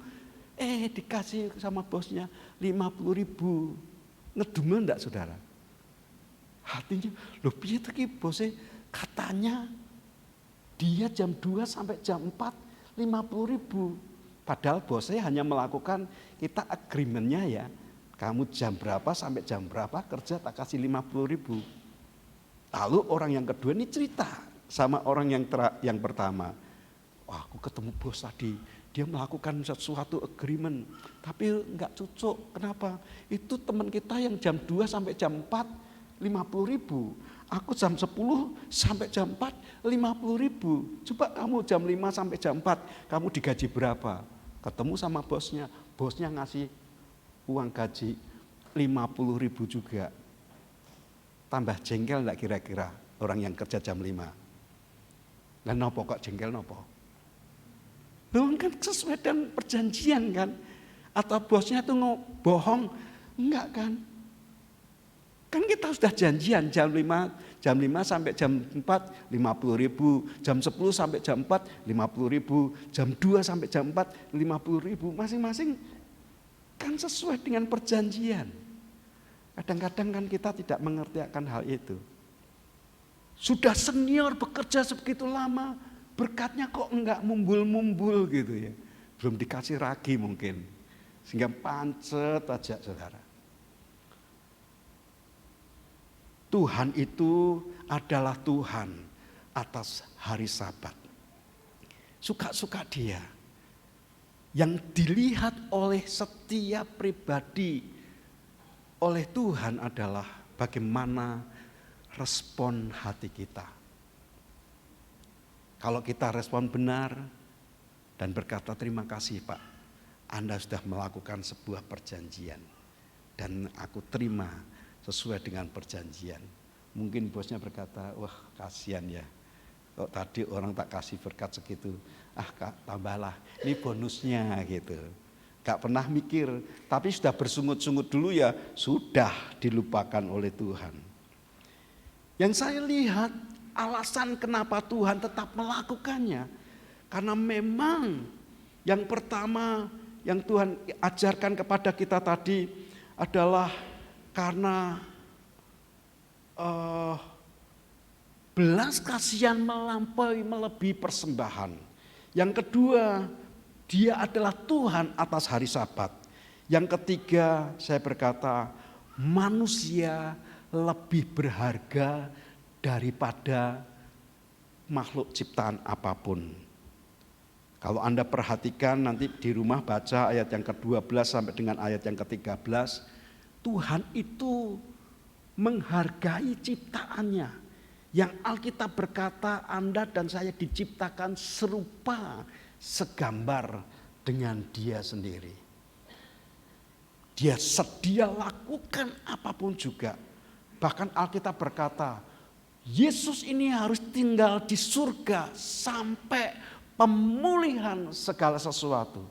Dikasih sama bosnya 50.000. Ngedumel enggak saudara? Hatinya, loh piye to ki bosnya katanya dia jam 2 sampai jam 4 50.000. Padahal bosnya hanya melakukan kita agreementnya ya. Kamu jam berapa sampai jam berapa kerja tak kasih 50.000. Lalu orang yang kedua ini cerita sama orang yang pertama. Wah, aku ketemu bos tadi, dia melakukan sesuatu agreement, tapi enggak cocok. Kenapa? Itu teman kita yang jam 2 sampai jam 4, 50.000. Aku jam 10 sampai jam 4, 50.000. Coba kamu jam 5 sampai jam 4, kamu digaji berapa? Ketemu sama bosnya ngasih uang gaji 50.000 juga. Tambah jengkel enggak kira-kira orang yang kerja jam 5? Lah nopo kok jengkel nopo? Loh kan sesuai dengan perjanjian kan? Atau bosnya itu bohong? Enggak kan? Kan kita sudah janjian jam 5 sampai jam 4 50.000, jam 10 sampai jam 4 50.000, jam 2 sampai jam 4 50.000, masing-masing kan sesuai dengan perjanjian. Kadang-kadang kan kita tidak mengerti akan hal itu. Sudah senior bekerja sebegitu lama, berkatnya kok enggak mumbul-mumbul gitu ya. Belum dikasih ragi mungkin. Sehingga pancet aja saudara. Tuhan itu adalah Tuhan atas hari Sabat. Suka-suka Dia. Yang dilihat oleh setiap pribadi oleh Tuhan adalah bagaimana respon hati kita. Kalau kita respon benar dan berkata terima kasih Pak, Anda sudah melakukan sebuah perjanjian dan aku terima sesuai dengan perjanjian. Mungkin bosnya berkata, wah kasihan ya, kok tadi orang tak kasih berkat segitu, Kak tambahlah, ini bonusnya gitu. Gak pernah mikir, tapi sudah bersungut-sungut dulu ya, sudah dilupakan oleh Tuhan. Yang saya lihat alasan kenapa Tuhan tetap melakukannya, karena memang yang pertama yang Tuhan ajarkan kepada kita tadi adalah karena belas kasihan melebihi persembahan. Yang kedua, Dia adalah Tuhan atas hari Sabat. Yang ketiga, saya berkata manusia lebih berharga daripada makhluk ciptaan apapun. Kalau Anda perhatikan nanti di rumah baca ayat yang ke-12 sampai dengan ayat yang ke-13, Tuhan itu menghargai ciptaannya. Yang Alkitab berkata Anda dan saya diciptakan serupa segambar dengan Dia sendiri. Dia sedia lakukan apapun juga. Bahkan Alkitab berkata, Yesus ini harus tinggal di surga sampai pemulihan segala sesuatu.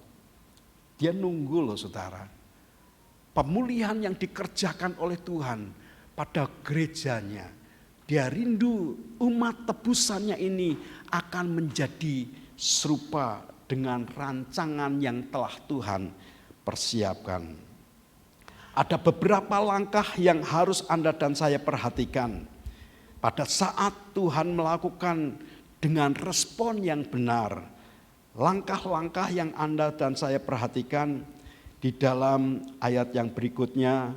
Dia nunggu loh saudara. pemulihan yang dikerjakan oleh Tuhan pada gerejanya. Dia rindu umat tebusannya ini akan menjadi serupa dengan rancangan yang telah Tuhan persiapkan. Ada beberapa langkah yang harus Anda dan saya perhatikan. Pada saat Tuhan melakukan dengan respon yang benar, langkah-langkah yang Anda dan saya perhatikan di dalam ayat yang berikutnya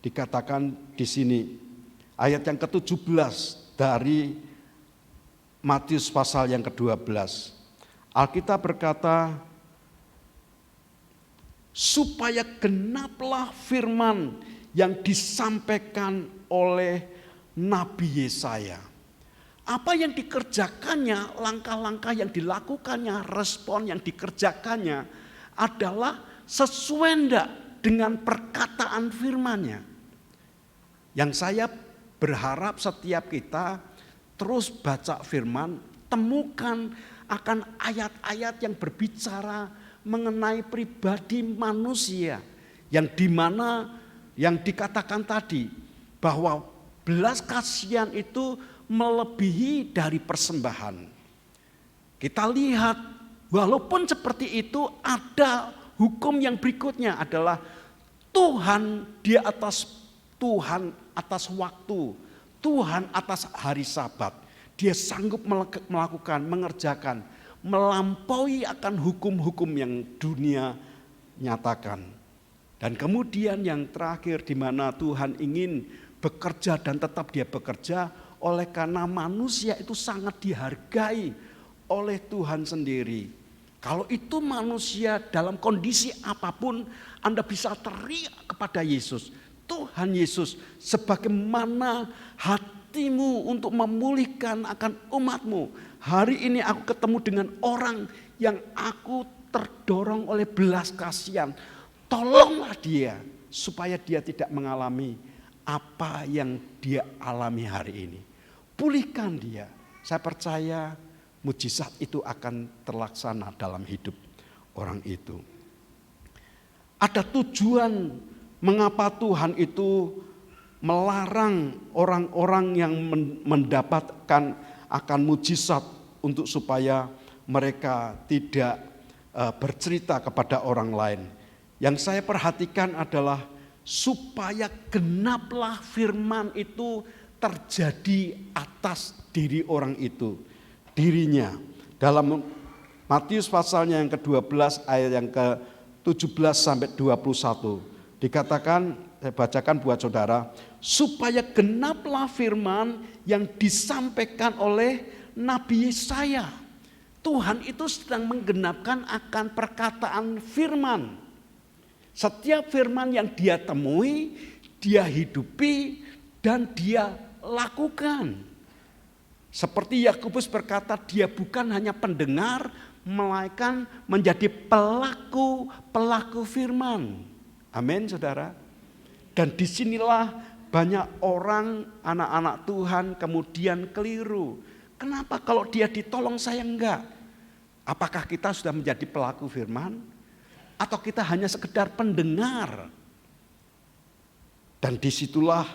dikatakan di sini. Ayat yang ke-17 dari Matius pasal yang ke-12. Alkitab berkata, supaya genaplah firman yang disampaikan oleh Nabi Yesaya. Apa yang dikerjakannya, langkah-langkah yang dilakukannya, respon yang dikerjakannya adalah sesuai enggak dengan perkataan firman-Nya. Yang saya berharap setiap kita terus baca firman, temukan akan ayat-ayat yang berbicara mengenai pribadi manusia, yang dimana yang dikatakan tadi bahwa belas kasihan itu melebihi dari persembahan. Kita lihat walaupun seperti itu, ada hukum yang berikutnya adalah Tuhan di atas Tuhan atas waktu, Tuhan atas hari Sabat. Dia sanggup melakukan, mengerjakan, melampaui akan hukum-hukum yang dunia nyatakan. Dan kemudian yang terakhir di mana Tuhan ingin bekerja dan tetap dia bekerja oleh karena manusia itu sangat dihargai oleh Tuhan sendiri. Kalau itu manusia dalam kondisi apapun, Anda bisa teriak kepada Yesus. Tuhan Yesus, sebagaimana hatimu untuk memulihkan akan umatmu. Hari ini aku ketemu dengan orang yang aku terdorong oleh belas kasihan. Tolonglah dia supaya dia tidak mengalami apa yang dia alami hari ini. Pulihkan dia. Saya percaya mujizat itu akan terlaksana dalam hidup orang itu. Ada tujuan mengapa Tuhan itu melarang orang-orang yang mendapatkan akan mujizat untuk supaya mereka tidak bercerita kepada orang lain. Yang saya perhatikan adalah supaya genaplah firman itu terjadi atas diri orang itu, dirinya. Dalam Matius pasalnya yang ke-12 ayat yang ke-17 sampai 21 dikatakan, saya bacakan buat saudara, supaya genaplah firman yang disampaikan oleh Nabi Yesaya. Tuhan itu sedang menggenapkan akan perkataan firman. Setiap firman yang dia temui, dia hidupi dan dia lakukan. Seperti Yakobus berkata, dia bukan hanya pendengar, melainkan menjadi pelaku firman. Amin, saudara. Dan disinilah banyak orang, anak-anak Tuhan kemudian keliru. Kenapa kalau dia ditolong saya enggak? Apakah kita sudah menjadi pelaku firman? Atau kita hanya sekedar pendengar? Dan disitulah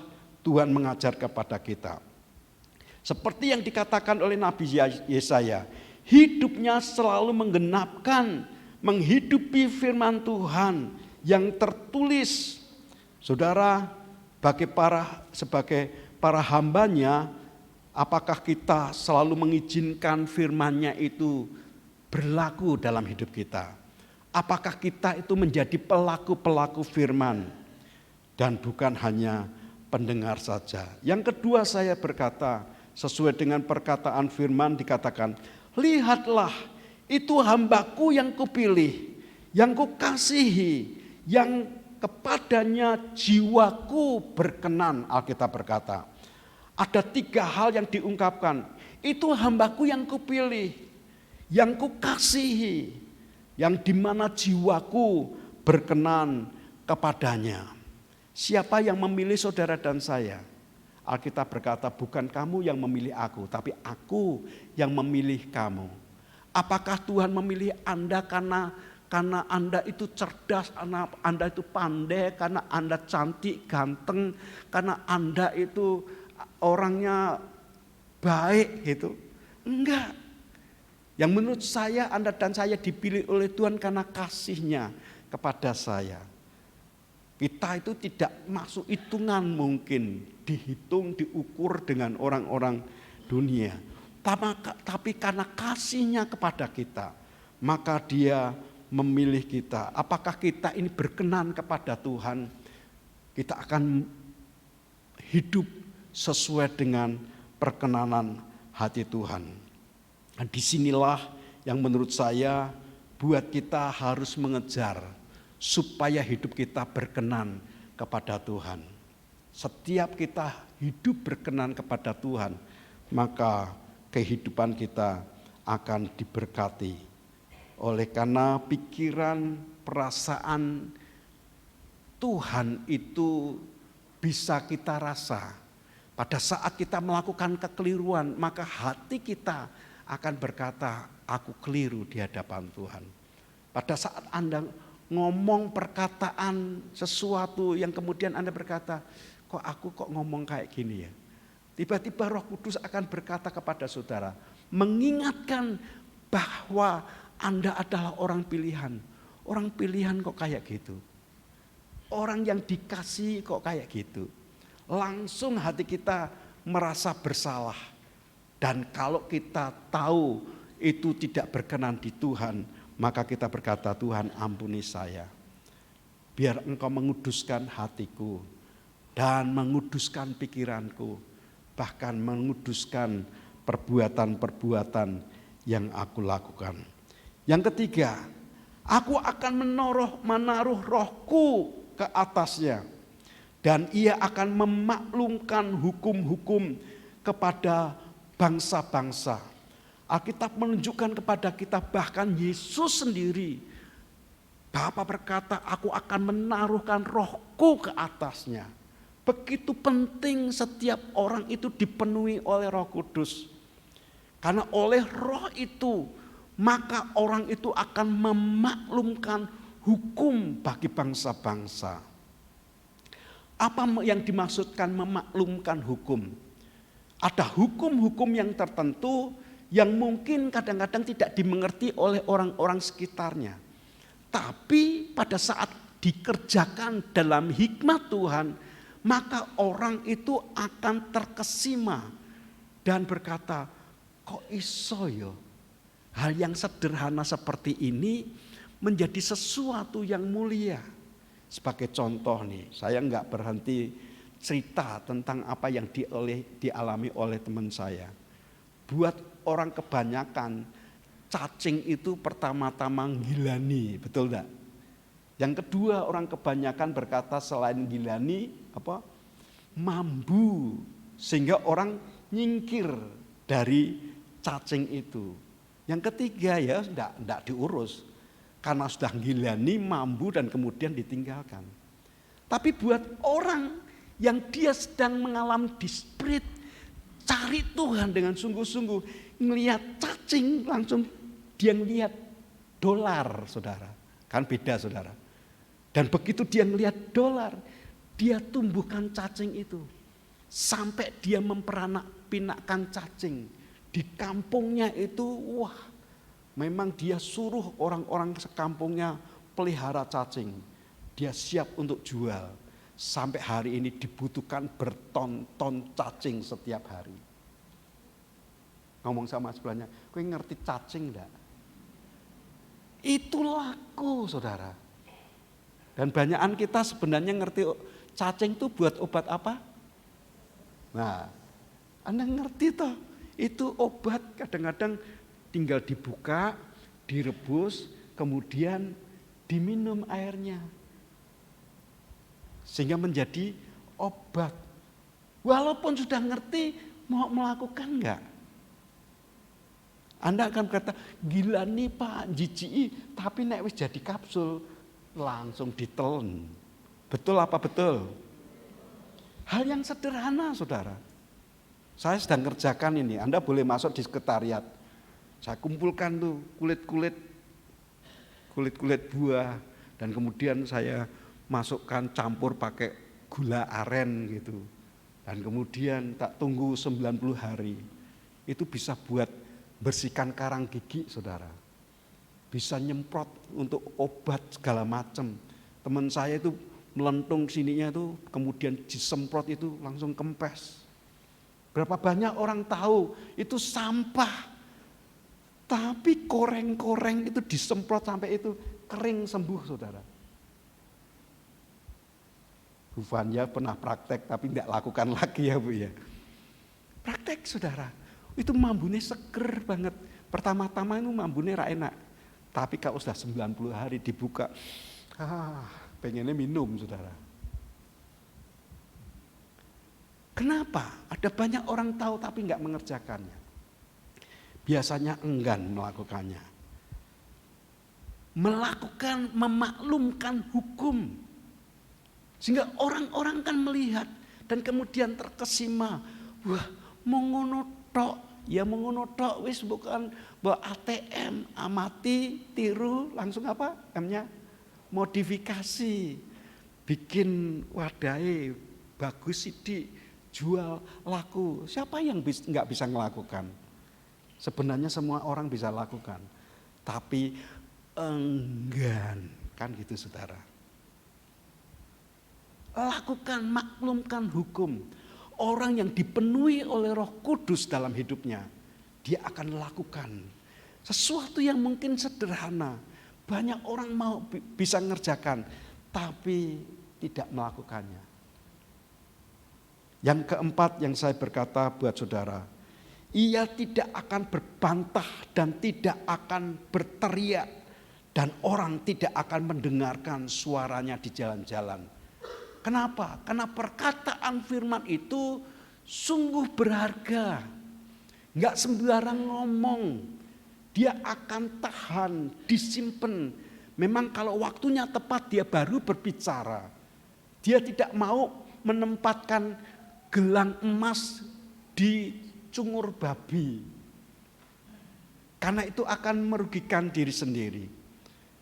Tuhan mengajar kepada kita. Seperti yang dikatakan oleh Nabi Yesaya, hidupnya selalu menggenapkan, menghidupi firman Tuhan yang tertulis. Saudara, sebagai para hambanya, apakah kita selalu mengizinkan firman-Nya itu berlaku dalam hidup kita? Apakah kita itu menjadi pelaku-pelaku firman dan bukan hanya pendengar saja? Yang kedua saya berkata, sesuai dengan perkataan firman dikatakan, lihatlah itu hambaku yang kupilih, yang kukasihi, yang kepadanya jiwaku berkenan. Alkitab berkata, ada 3 hal yang diungkapkan. Itu hambaku yang kupilih, yang kukasihi, yang dimana jiwaku berkenan kepadanya. Siapa yang memilih saudara dan saya? Alkitab berkata, bukan kamu yang memilih aku, tapi aku yang memilih kamu. Apakah Tuhan memilih Anda karena karena Anda itu cerdas, Anda itu pandai, karena Anda cantik, ganteng, karena Anda itu orangnya baik gitu. Enggak. Yang menurut saya Anda dan saya dipilih oleh Tuhan karena kasih-Nya kepada saya. Kita itu tidak masuk hitungan mungkin, dihitung, diukur dengan orang-orang dunia. Tapi karena kasih-Nya kepada kita, maka Dia memilih kita. Apakah kita ini berkenan kepada Tuhan? Kita akan hidup sesuai dengan perkenanan hati Tuhan. Dan disinilah yang menurut saya buat kita harus mengejar supaya hidup kita berkenan kepada Tuhan. Setiap kita hidup berkenan kepada Tuhan, maka kehidupan kita akan diberkati. Oleh karena pikiran, perasaan Tuhan itu bisa kita rasa. Pada saat kita melakukan kekeliruan, maka hati kita akan berkata, aku keliru di hadapan Tuhan. Pada saat Anda ngomong perkataan sesuatu yang kemudian Anda berkata, kok ngomong kayak gini ya? Tiba-tiba Roh Kudus akan berkata kepada saudara, mengingatkan bahwa Anda adalah orang pilihan. Orang pilihan kok kayak gitu. Orang yang dikasih kok kayak gitu. Langsung hati kita merasa bersalah. Dan kalau kita tahu itu tidak berkenan di Tuhan, maka kita berkata, Tuhan ampuni saya. Biar Engkau menguduskan hatiku dan menguduskan pikiranku. Bahkan menguduskan perbuatan-perbuatan yang aku lakukan. Yang ketiga, aku akan menaruh rohku ke atasnya. Dan ia akan memaklumkan hukum-hukum kepada bangsa-bangsa. Alkitab menunjukkan kepada kita bahkan Yesus sendiri. Bapa berkata, aku akan menaruhkan rohku ke atasnya. Begitu penting setiap orang itu dipenuhi oleh Roh Kudus. Karena oleh roh itu, maka orang itu akan memaklumkan hukum bagi bangsa-bangsa. Apa yang dimaksudkan memaklumkan hukum? Ada hukum-hukum yang tertentu yang mungkin kadang-kadang tidak dimengerti oleh orang-orang sekitarnya. Tapi pada saat dikerjakan dalam hikmat Tuhan, maka orang itu akan terkesima dan berkata, kok iso yo? Hal yang sederhana seperti ini menjadi sesuatu yang mulia. Sebagai contoh nih, saya enggak berhenti cerita tentang apa yang dialami oleh teman saya. Buat orang kebanyakan, cacing itu pertama-tama gilani, betul enggak? Yang kedua, orang kebanyakan berkata selain gilani, mambu. Sehingga orang nyingkir dari cacing itu. Yang ketiga ya enggak diurus. Karena sudah gilani, mambu dan kemudian ditinggalkan. Tapi buat orang yang dia sedang mengalami disprit, cari Tuhan dengan sungguh-sungguh, ngelihat cacing langsung dia ngelihat dolar, saudara. Kan beda, saudara. Dan begitu dia ngelihat dolar, dia tumbuhkan cacing itu. Sampai dia memperanak-pinakkan cacing. Di kampungnya itu, wah, memang dia suruh orang-orang sekampungnya pelihara cacing. Dia siap untuk jual. Sampai hari ini dibutuhkan berton-ton cacing setiap hari. Ngomong sama sebelahnya, kowe ngerti cacing enggak? Itu laku, saudara. Dan banyakan kita sebenarnya ngerti cacing itu buat obat apa? Nah, Anda ngerti toh? Itu obat kadang-kadang tinggal dibuka, direbus, kemudian diminum airnya. Sehingga menjadi obat. Walaupun sudah ngerti, mau melakukan enggak? Anda akan berkata, gila nih Pak, jijik, tapi nek wis jadi kapsul, langsung ditelen. Betul apa betul? Hal yang sederhana, saudara. Saya sedang kerjakan ini, Anda boleh masuk di sekretariat. Saya kumpulkan tuh kulit-kulit kulit-kulit buah, dan kemudian saya masukkan campur pakai gula aren gitu. Dan kemudian tak tunggu 90 hari, itu bisa buat bersihkan karang gigi, saudara. Bisa nyemprot untuk obat segala macam. Teman saya itu melentung sininya itu, kemudian disemprot itu langsung kempes. Berapa banyak orang tahu itu sampah. Tapi koreng-koreng itu disemprot sampai itu kering sembuh, saudara. Bu Fanya pernah praktek tapi tidak lakukan lagi ya Bu ya. Praktek, saudara. Itu mambune seger banget. Pertama-tama itu mambune ra enak. Tapi kalau sudah 90 hari dibuka, pengennya minum, saudara. Kenapa? Ada banyak orang tahu tapi nggak mengerjakannya. Biasanya enggan melakukannya. Memaklumkan hukum. Sehingga orang-orang kan melihat dan kemudian terkesima. Wah, mau ngono tok. Ya mau ngono tok, wis bukan bawa ATM, amati, tiru, langsung apa? M-nya modifikasi. Bikin wadai bagus sidik, jual, laku. Siapa yang nggak bisa melakukan? Sebenarnya semua orang bisa lakukan, tapi enggan, kan gitu, saudara. Lakukan, maklumkan hukum. Orang yang dipenuhi oleh Roh Kudus dalam hidupnya, dia akan lakukan sesuatu yang mungkin sederhana. Banyak orang mau bisa ngerjakan, tapi tidak melakukannya. Yang keempat yang saya berkata buat saudara, ia tidak akan berbantah dan tidak akan berteriak, dan orang tidak akan mendengarkan suaranya di jalan-jalan. Kenapa? Karena perkataan firman itu sungguh berharga. Enggak sembarang ngomong. Dia akan tahan, disimpan. Memang kalau waktunya tepat dia baru berbicara. Dia tidak mau menempatkan gelang emas di cungur babi. Karena itu akan merugikan diri sendiri.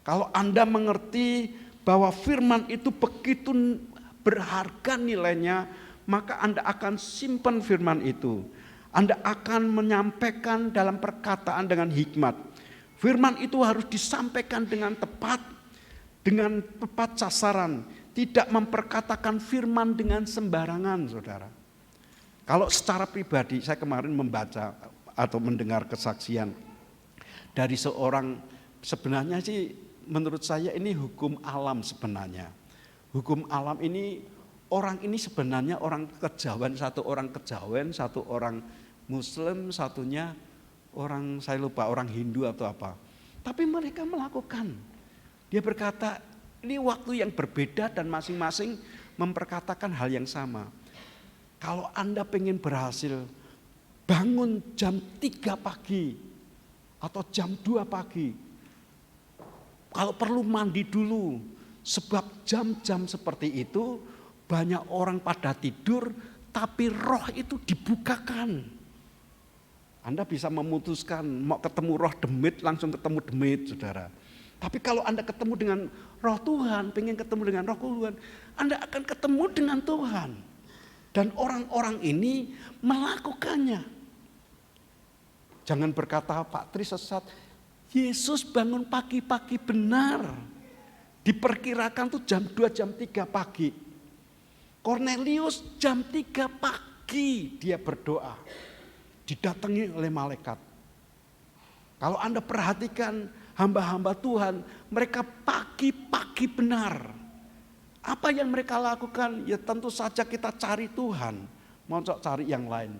Kalau Anda mengerti bahwa firman itu begitu berharga nilainya, maka Anda akan simpan firman itu. Anda akan menyampaikan dalam perkataan dengan hikmat. Firman itu harus disampaikan dengan tepat sasaran. Tidak memperkatakan firman dengan sembarangan, saudara. Kalau secara pribadi, saya kemarin membaca atau mendengar kesaksian dari seorang, sebenarnya sih menurut saya ini hukum alam sebenarnya. Hukum alam ini, orang ini sebenarnya orang kejawen, satu orang kejawen, satu orang Muslim, satunya orang, saya lupa, orang Hindu atau apa. Tapi mereka melakukan. Dia berkata, ini waktu yang berbeda dan masing-masing memperkatakan hal yang sama. Kalau Anda pengen berhasil, bangun jam 3 pagi atau jam 2 pagi. Kalau perlu mandi dulu. Sebab jam-jam seperti itu banyak orang pada tidur, tapi roh itu dibukakan. Anda bisa memutuskan mau ketemu roh demit, langsung ketemu demit, saudara. Tapi kalau Anda ketemu dengan roh Tuhan, pengen ketemu dengan roh Tuhan, Anda akan ketemu dengan Tuhan. Dan orang-orang ini melakukannya. Jangan berkata Pak Tri sesat, Yesus bangun pagi-pagi benar. Diperkirakan tuh jam 2, jam 3 pagi. Cornelius jam 3 pagi dia berdoa. Didatangi oleh malaikat. Kalau Anda perhatikan hamba-hamba Tuhan, mereka pagi-pagi benar. Apa yang mereka lakukan? Ya tentu saja kita cari Tuhan. Mau cari yang lain.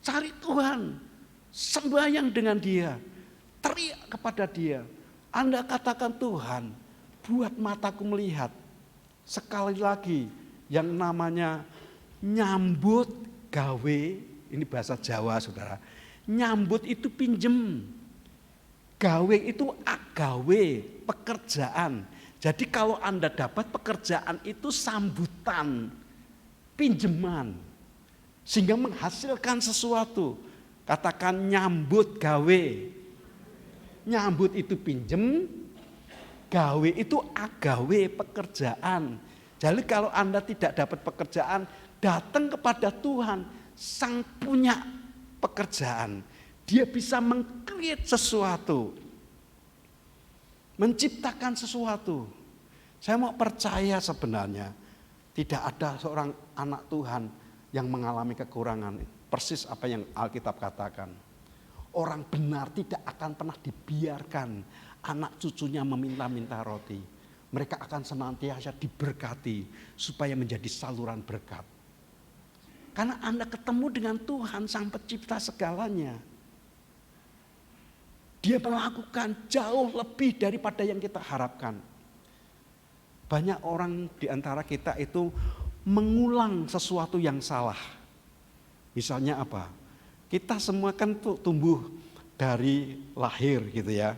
Cari Tuhan. Sembahyang dengan dia. Teriak kepada dia. Anda katakan, Tuhan, buat mataku melihat. Sekali lagi yang namanya nyambut gawe, ini bahasa Jawa, saudara. Nyambut itu pinjem. Gawe itu agawe, pekerjaan. Jadi kalau Anda dapat pekerjaan itu sambutan, pinjeman. Sehingga menghasilkan sesuatu. Katakan nyambut gawe. Nyambut itu pinjem. gawe itu agawe, pekerjaan. Jadi kalau Anda tidak dapat pekerjaan, datang kepada Tuhan, Sang punya pekerjaan. Dia bisa meng-create sesuatu, menciptakan sesuatu. Saya mau percaya sebenarnya tidak ada seorang anak Tuhan yang mengalami kekurangan. Persis apa yang Alkitab katakan. Orang benar tidak akan pernah dibiarkan anak cucunya meminta-minta roti. Mereka akan senantiasa diberkati supaya menjadi saluran berkat. Karena Anda ketemu dengan Tuhan, Sang Pencipta segalanya. Dia melakukan jauh lebih daripada yang kita harapkan. Banyak orang di antara kita itu mengulang sesuatu yang salah. Misalnya apa? Kita semua kan tumbuh dari lahir gitu ya.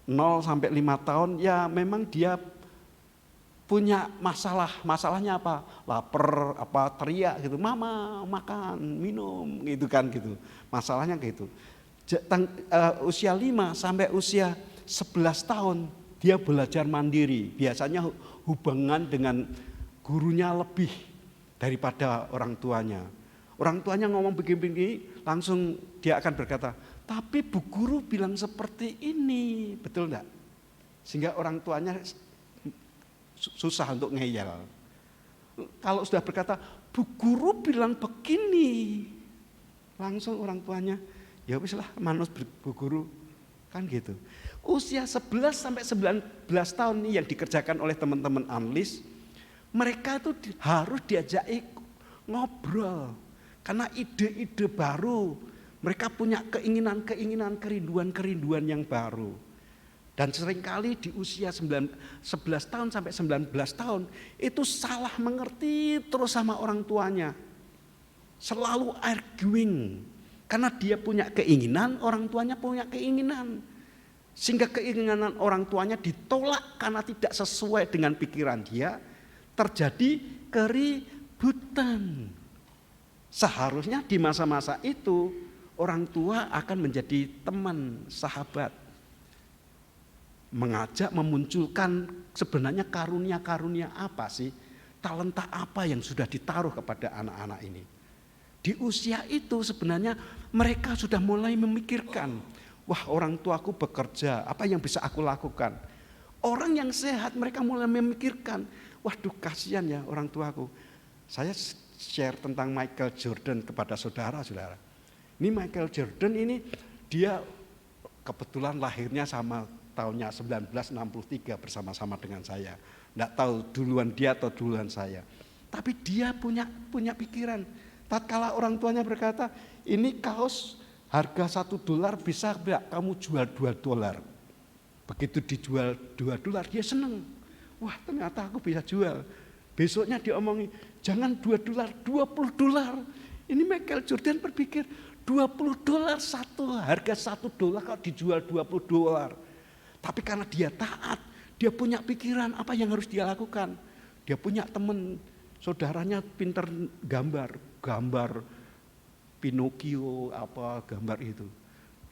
0 sampai 5 tahun ya memang dia punya masalah. Masalahnya apa? Lapar, apa teriak gitu. Mama, makan, minum gitu kan gitu. Masalahnya gitu. Usia 5 sampai usia 11 tahun dia belajar mandiri. Biasanya hubungan dengan gurunya lebih daripada orang tuanya. Orang tuanya ngomong begini-begini, langsung dia akan berkata, tapi bu guru bilang seperti ini, betul enggak? Sehingga orang tuanya susah untuk ngeyel. Kalau sudah berkata, bu guru bilang begini, langsung orang tuanya, ya wis lah manut bu guru, kan gitu. Usia 11 sampai 19 tahun ini yang dikerjakan oleh teman-teman analis, mereka itu harus diajak ngobrol. Karena ide-ide baru, mereka punya keinginan-keinginan, kerinduan-kerinduan yang baru. Dan seringkali di usia 11 tahun sampai 19 tahun, itu salah mengerti terus sama orang tuanya. Selalu arguing, karena dia punya keinginan, orang tuanya punya keinginan. Sehingga keinginan orang tuanya ditolak karena tidak sesuai dengan pikiran dia, terjadi keributan. Seharusnya di masa-masa itu orang tua akan menjadi teman, sahabat. Mengajak, memunculkan sebenarnya karunia-karunia apa sih? Talenta apa yang sudah ditaruh kepada anak-anak ini. Di usia itu sebenarnya mereka sudah mulai memikirkan, wah orang tuaku bekerja, apa yang bisa aku lakukan? Orang yang sehat mereka mulai memikirkan, waduh kasihan ya orang tuaku. Saya share tentang Michael Jordan kepada saudara-saudara. Ini Michael Jordan ini dia kebetulan lahirnya sama tahunnya 1963 bersama-sama dengan saya. Enggak tahu duluan dia atau duluan saya. Tapi dia punya pikiran. Tatkala orang tuanya berkata, ini kaos harga $1 bisa enggak kamu jual $2. Begitu dijual $2 dia senang. Wah ternyata aku bisa jual. Besoknya dia omongi, jangan $2, $20. Ini Michael Jordan berpikir $20 harga $1 kalau dijual $20. Tapi karena dia taat, dia punya pikiran apa yang harus dia lakukan. Dia punya teman, saudaranya pinter gambar Pinocchio apa gambar itu.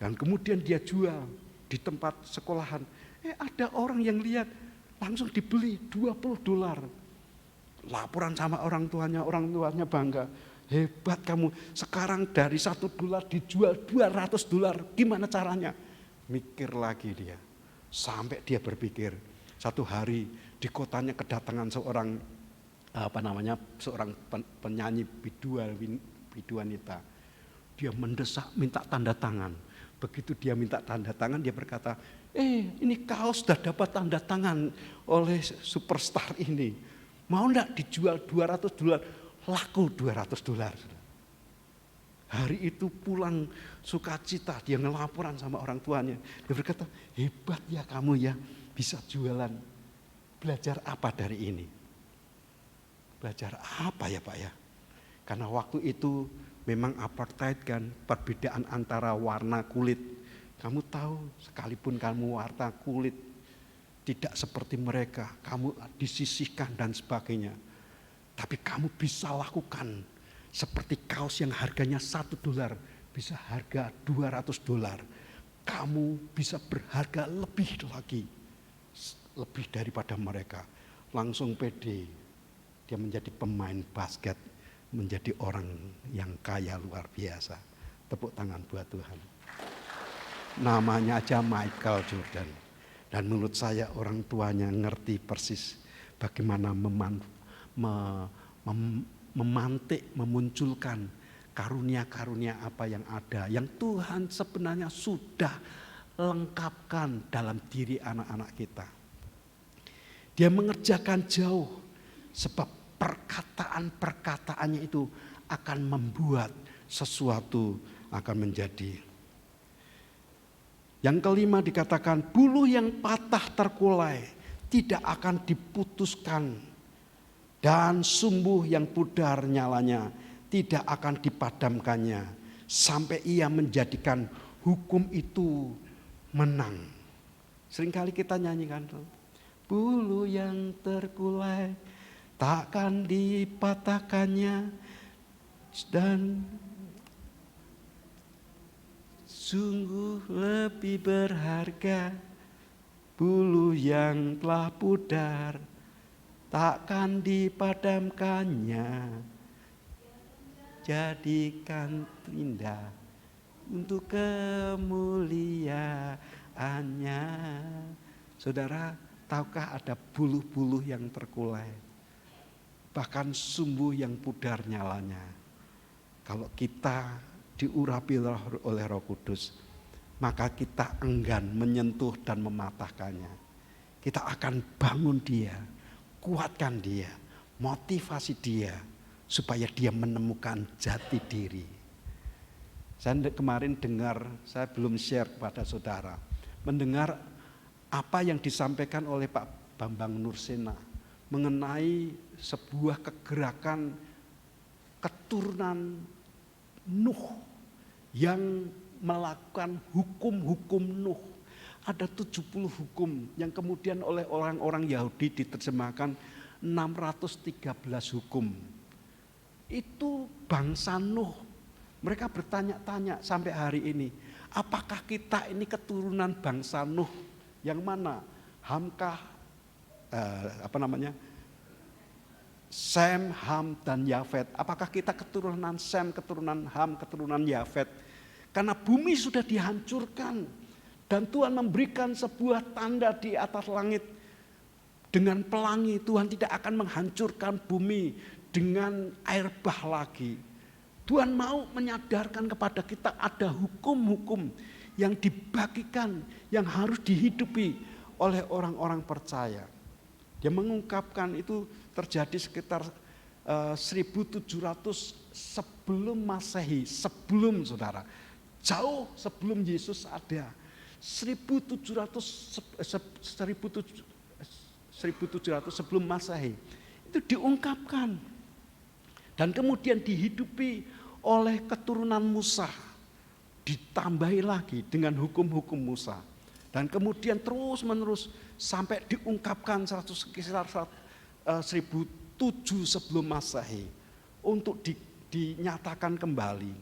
Dan kemudian dia jual di tempat sekolahan. Ada orang yang lihat langsung dibeli $20. Laporan sama orang tuanya bangga. Hebat kamu, sekarang dari $1 dijual $200. Gimana caranya? Mikir lagi dia. Sampai dia berpikir, satu hari di kotanya kedatangan seorang penyanyi biduanita. Dia mendesak minta tanda tangan. Begitu dia minta tanda tangan, dia berkata, ini kaos sudah dapat tanda tangan oleh superstar ini. Mau enggak dijual $200? Laku $200. Hari itu pulang sukacita, dia ngelaporan sama orang tuanya. Dia berkata, hebat ya kamu ya, bisa jualan. Belajar apa dari ini? Belajar apa ya Pak ya? Karena waktu itu memang apartheid kan, perbedaan antara warna kulit. Kamu tahu, sekalipun kamu warna kulit, tidak seperti mereka, kamu disisihkan dan sebagainya. Tapi kamu bisa lakukan seperti kaos yang harganya $1 bisa harga $200. Kamu bisa berharga lebih lagi. lebih daripada mereka. Langsung pede, dia menjadi pemain basket, menjadi orang yang kaya luar biasa. Tepuk tangan buat Tuhan. Namanya aja Michael Jordan. Dan menurut saya orang tuanya ngerti persis bagaimana memantik, memunculkan karunia-karunia apa yang ada, yang Tuhan sebenarnya sudah lengkapkan dalam diri anak-anak kita. Dia mengerjakan jauh, sebab perkataan-perkataannya itu akan membuat sesuatu akan menjadi. Yang kelima dikatakan, bulu yang patah terkulai tidak akan diputuskan, dan sumbu yang pudar nyalanya tidak akan dipadamkannya, sampai ia menjadikan hukum itu menang. Seringkali kita nyanyikan, bulu yang terkulai takkan dipatahkannya, dan sungguh lebih berharga bulu yang telah pudar, takkan dipadamkannya, jadikan indah untuk kemuliaannya. Saudara, tahukah ada bulu-bulu yang terkulai, bahkan sumbu yang pudar nyalanya? Kalau kita diurapi oleh Roh Kudus, maka kita enggan menyentuh dan mematahkannya. Kita akan bangun dia, kuatkan dia, motivasi dia, supaya dia menemukan jati diri. Saya kemarin dengar, saya belum share kepada saudara, mendengar apa yang disampaikan oleh Pak Bambang Nursena mengenai sebuah kegerakan keturunan Nuh yang melakukan hukum-hukum Nuh. Ada 70 hukum yang kemudian oleh orang-orang Yahudi diterjemahkan 613 hukum. Itu bangsa Nuh. Mereka bertanya-tanya sampai hari ini, apakah kita ini keturunan bangsa Nuh? Yang mana? Sem, Ham, dan Yafet. Apakah kita keturunan Sem, keturunan Ham, keturunan Yafet? Karena bumi sudah dihancurkan dan Tuhan memberikan sebuah tanda di atas langit dengan pelangi. Tuhan tidak akan menghancurkan bumi dengan air bah lagi. Tuhan mau menyadarkan kepada kita ada hukum-hukum yang dibagikan, yang harus dihidupi oleh orang-orang percaya. Dia mengungkapkan itu terjadi sekitar 1700 sebelum Masehi, sebelum saudara, jauh sebelum Yesus ada. 1700 sebelum Masehi itu diungkapkan dan kemudian dihidupi oleh keturunan Musa, ditambahi lagi dengan hukum-hukum Musa, dan kemudian terus menerus sampai diungkapkan sekitar 1007 sebelum Masehi untuk dinyatakan kembali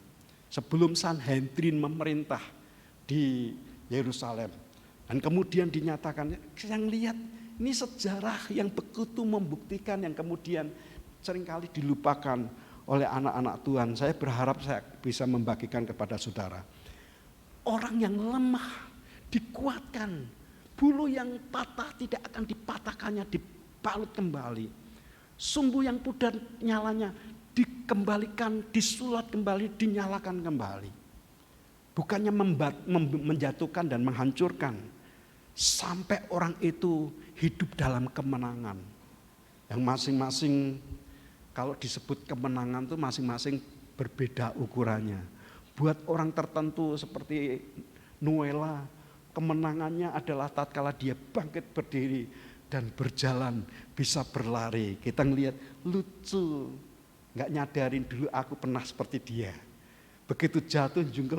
sebelum Sanhedrin memerintah di Yerusalem. Dan kemudian dinyatakan, yang lihat ini sejarah yang begitu membuktikan, yang kemudian seringkali dilupakan oleh anak-anak Tuhan. Saya berharap saya bisa membagikan kepada saudara. Orang yang lemah dikuatkan, bulu yang patah tidak akan dipatahkannya, dibalut kembali. Sumbu yang pudar nyalanya dikembalikan, disulat kembali, dinyalakan kembali. Bukannya menjatuhkan dan menghancurkan, sampai orang itu hidup dalam kemenangan. Yang masing-masing, kalau disebut kemenangan itu masing-masing berbeda ukurannya. Buat orang tertentu seperti Noela, kemenangannya adalah tatkala dia bangkit berdiri dan berjalan, bisa berlari. Kita ngelihat lucu, nggak nyadarin dulu aku pernah seperti dia. Begitu jatuh jungkel,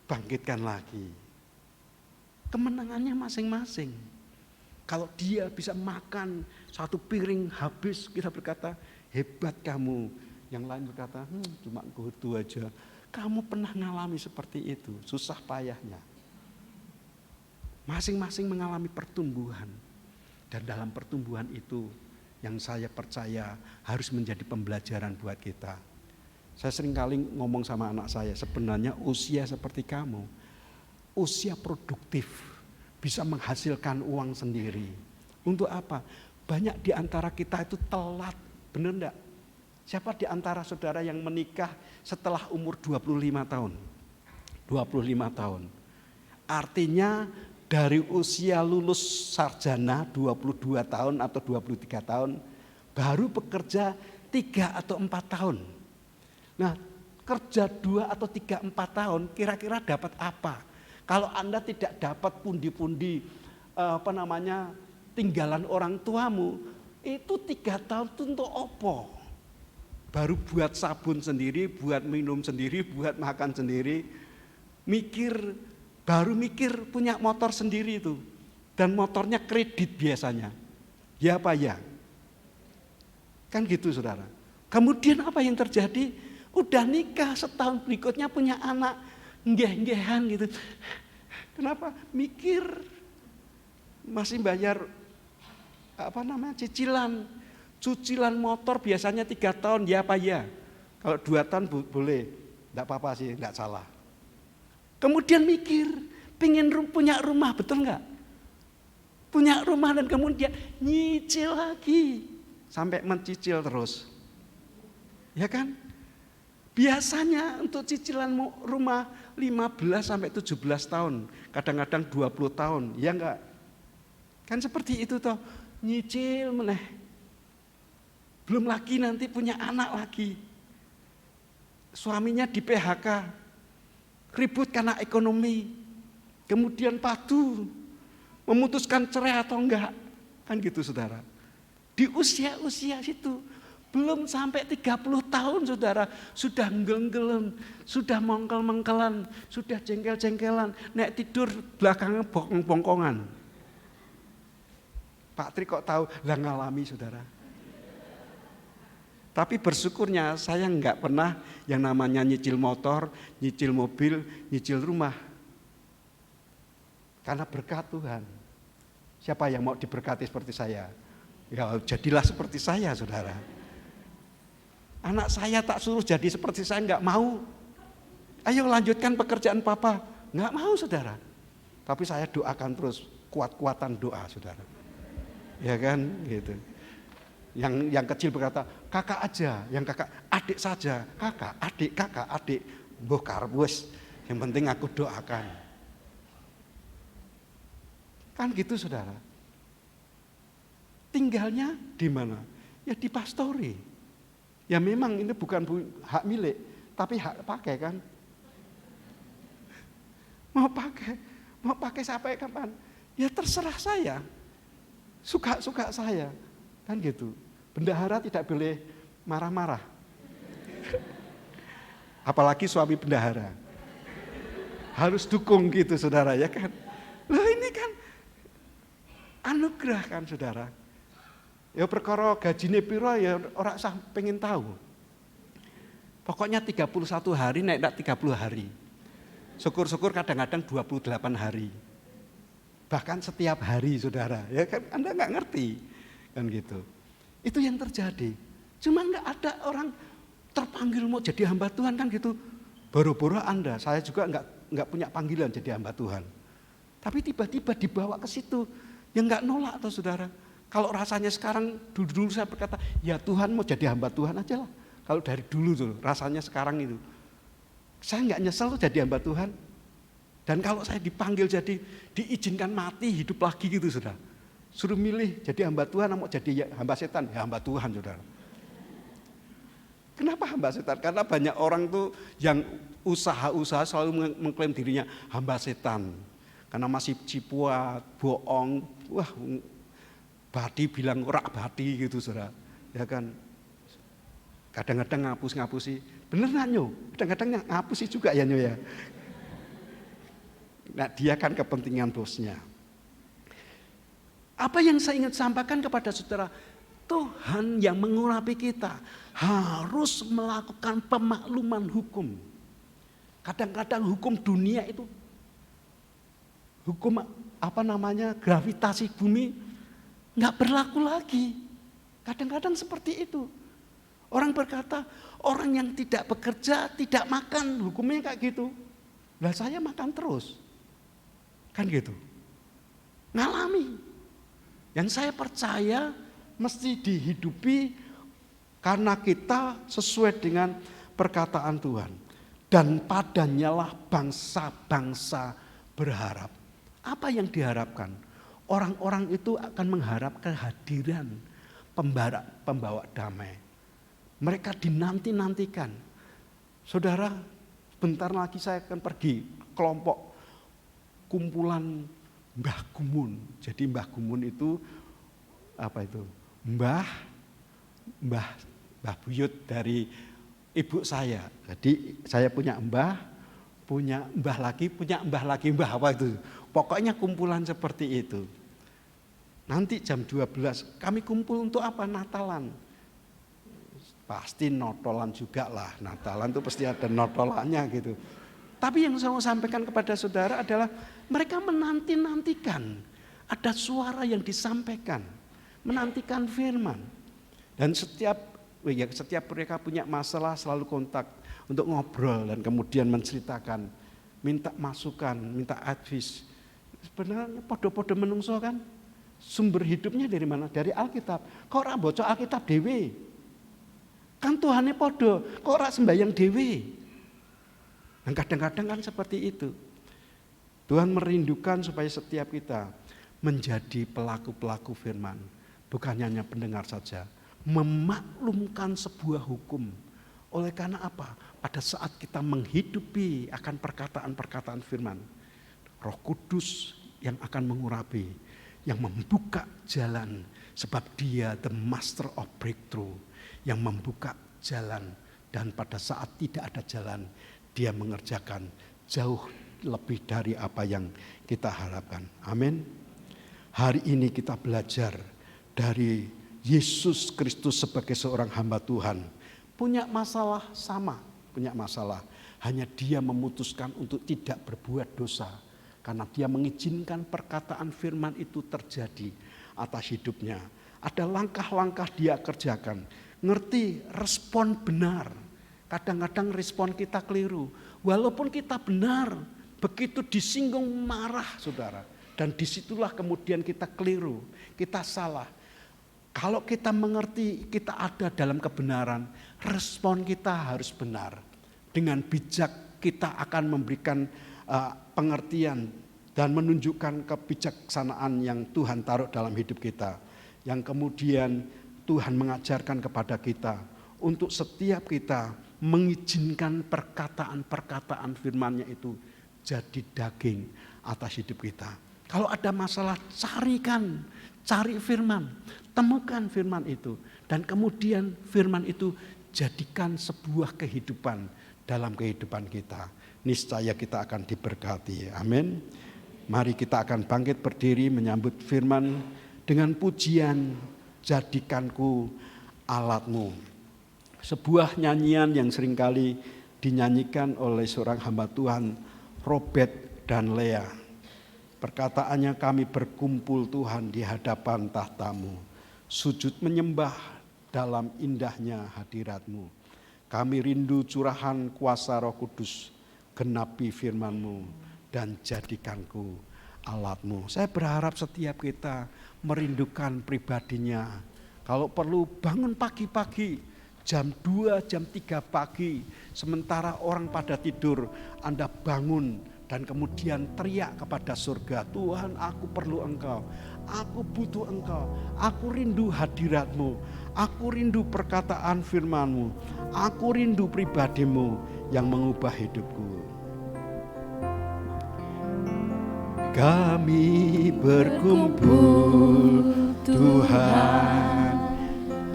bangkitkan lagi. Kemenangannya masing-masing. Kalau dia bisa makan satu piring habis, kita berkata hebat kamu. Yang lain berkata cuma kudu aja. Kamu pernah ngalami seperti itu, susah payahnya. Masing-masing mengalami pertumbuhan. Dan dalam pertumbuhan itu yang saya percaya harus menjadi pembelajaran buat kita. Saya seringkali ngomong sama anak saya, sebenarnya usia seperti kamu, usia produktif, bisa menghasilkan uang sendiri. Untuk apa? Banyak di antara kita itu telat, benar enggak? Siapa di antara saudara yang menikah setelah umur 25 tahun? 25 tahun. Artinya dari usia lulus sarjana 22 tahun atau 23 tahun, baru bekerja 3 atau 4 tahun. Nah, kerja 2 atau 3, 4 tahun kira-kira dapat apa? Kalau Anda tidak dapat pundi-pundi tinggalan orang tuamu, itu 3 tahun itu untuk apa? Baru buat sabun sendiri, buat minum sendiri, buat makan sendiri, baru mikir punya motor sendiri itu. Dan motornya kredit biasanya. Ya apa ya? Kan gitu saudara. Kemudian apa yang terjadi? Udah nikah, setahun berikutnya punya anak, nggeh-nggehan gitu. Kenapa? Mikir masih bayar cicilan motor biasanya 3 tahun, ya apa ya? Kalau 2 tahun boleh, enggak apa-apa sih, enggak salah. Kemudian mikir, pengen punya rumah, betul enggak? Punya rumah dan kemudian nyicil lagi sampai mencicil terus. Ya kan? Biasanya untuk cicilan rumah 15 sampai 17 tahun, kadang-kadang 20 tahun, ya enggak? Kan seperti itu toh, nyicil meneh. Belum lagi nanti punya anak lagi. Suaminya di PHK, ribut karena ekonomi, kemudian padu, memutuskan cerai atau enggak. Kan gitu saudara. Di usia-usia situ, belum sampai 30 tahun saudara, sudah nggel-nggelan, sudah mongkel-mongkelan, sudah jengkel-jengkelan, nek tidur belakangnya bongkong-bongkongan. Pak Tri kok tahu? Lah ngalami saudara. Tapi bersyukurnya saya enggak pernah yang namanya nyicil motor, nyicil mobil, nyicil rumah. Karena berkat Tuhan. Siapa yang mau diberkati seperti saya? Ya jadilah seperti saya saudara. Anak saya tak suruh jadi seperti saya, enggak mau. Ayo lanjutkan pekerjaan papa. Enggak mau saudara. Tapi saya doakan terus, kuat-kuatan doa saudara. Ya kan gitu. Yang kecil berkata, kakak aja. Yang kakak, adik saja. Kakak, adik. Mbuh karbus. Yang penting aku doakan. Kan gitu saudara. Tinggalnya di mana? Ya di pastori. Ya memang ini bukan hak milik, tapi hak pakai kan. Mau pakai sampai kapan? Ya terserah saya, suka saya, kan gitu. Bendahara tidak boleh marah-marah, apalagi suami bendahara. Harus dukung gitu saudara ya kan. Loh ini kan anugerah kan saudara. Ya perkara gajine piro ya ora usah pengen tahu. Pokoknya 31 hari naik 30 hari. Syukur-syukur kadang-kadang 28 hari. Bahkan setiap hari saudara, ya kan Anda enggak ngerti. Kan gitu. Itu yang terjadi. Cuma enggak ada orang terpanggil mau jadi hamba Tuhan kan gitu. Boro-boro Anda, saya juga enggak punya panggilan jadi hamba Tuhan. Tapi tiba-tiba dibawa ke situ, yang enggak nolak toh saudara. Kalau rasanya sekarang, dulu saya berkata, ya Tuhan mau jadi hamba Tuhan aja lah. Kalau dari dulu tuh, rasanya sekarang itu. Saya enggak nyesel tuh jadi hamba Tuhan. Dan kalau saya dipanggil jadi, diizinkan mati, hidup lagi gitu saudara. Suruh milih jadi hamba Tuhan, mau jadi hamba setan, ya hamba Tuhan saudara. Kenapa hamba setan? Karena banyak orang tuh yang usaha-usaha selalu mengklaim dirinya hamba setan. Karena masih cipuat, bohong, wah badi bilang rak badi gitu saudara, ya kan. Kadang-kadang ngapus-ngapusi, bener nggak Nyo? Kadang-kadang ngapusi juga ya Nyo ya. Nah dia kan kepentingan bosnya. Apa yang saya ingin sampaikan kepada saudara, Tuhan yang mengurapi kita harus melakukan pemakluman hukum. Kadang-kadang hukum dunia itu, hukum gravitasi bumi nggak berlaku lagi. Kadang-kadang seperti itu. Orang berkata, orang yang tidak bekerja, tidak makan, hukumnya kayak gitu. Lah saya makan terus. Kan gitu. Ngalami. Yang saya percaya mesti dihidupi karena kita sesuai dengan perkataan Tuhan. Dan padanyalah bangsa-bangsa berharap. Apa yang diharapkan? Orang-orang itu akan mengharap kehadiran pembawa damai. Mereka dinanti-nantikan. Saudara, bentar lagi saya akan pergi kelompok kumpulan Mbah Gumun. Jadi Mbah Gumun itu apa itu? Mbah Buyut dari ibu saya. Jadi saya punya mbah lagi, mbah apa itu. Pokoknya kumpulan seperti itu. Nanti jam 12 kami kumpul untuk apa? Natalan. Pasti notolan juga lah. Natalan itu pasti ada notolannya gitu. Tapi yang saya mau sampaikan kepada saudara adalah mereka menanti-nantikan. Ada suara yang disampaikan. Menantikan firman. Dan setiap mereka punya masalah selalu kontak untuk ngobrol dan kemudian menceritakan, minta masukan, minta advice. Sebenarnya podo-podo menungso kan, sumber hidupnya dari mana? Dari Alkitab. Kok ora baca Alkitab dhewe? Kan Tuhane podo, kok ora sembahyang dhewe? Dan kadang-kadang kan seperti itu. Tuhan merindukan supaya setiap kita menjadi pelaku-pelaku firman, bukan hanya pendengar saja. Memaklumkan sebuah hukum. Oleh karena apa? Pada saat kita menghidupi akan perkataan-perkataan firman, Roh Kudus yang akan mengurapi, yang membuka jalan, sebab Dia the master of breakthrough, yang membuka jalan, dan pada saat tidak ada jalan, Dia mengerjakan jauh lebih dari apa yang kita harapkan. Amin. Hari ini kita belajar dari Yesus Kristus sebagai seorang hamba Tuhan. Punya masalah sama, punya masalah. Hanya Dia memutuskan untuk tidak berbuat dosa. Karena Dia mengizinkan perkataan firman itu terjadi atas hidupnya. Ada langkah-langkah Dia kerjakan. Ngerti, respon benar. Kadang-kadang respon kita keliru. Walaupun kita benar, begitu disinggung marah saudara. Dan disitulah kemudian kita keliru, kita salah. Kalau kita mengerti kita ada dalam kebenaran, respon kita harus benar. Dengan bijak kita akan memberikan pengertian dan menunjukkan kebijaksanaan yang Tuhan taruh dalam hidup kita. Yang kemudian Tuhan mengajarkan kepada kita untuk setiap kita mengizinkan perkataan-perkataan firman-Nya itu jadi daging atas hidup kita. Kalau ada masalah cari firman, temukan firman itu. Dan kemudian firman itu jadikan sebuah kehidupan dalam kehidupan kita. Niscaya kita akan diberkati. Amin. Mari kita akan bangkit berdiri menyambut firman dengan pujian, jadikanku alatmu. Sebuah nyanyian yang seringkali dinyanyikan oleh seorang hamba Tuhan, Robert dan Lea. Perkataannya, kami berkumpul Tuhan di hadapan tahta-Mu, sujud menyembah dalam indahnya hadirat-Mu. Kami rindu curahan kuasa Roh Kudus, genapi firman-Mu dan jadikanku alat-Mu. Saya berharap setiap kita merindukan pribadinya. Kalau perlu bangun pagi-pagi, jam 2, jam 3 pagi, sementara orang pada tidur, Anda bangun dan kemudian teriak kepada surga, Tuhan, aku perlu Engkau, aku butuh Engkau, aku rindu hadirat-Mu, aku rindu perkataan firman-Mu, aku rindu pribadi-Mu yang mengubah hidupku. Kami berkumpul Tuhan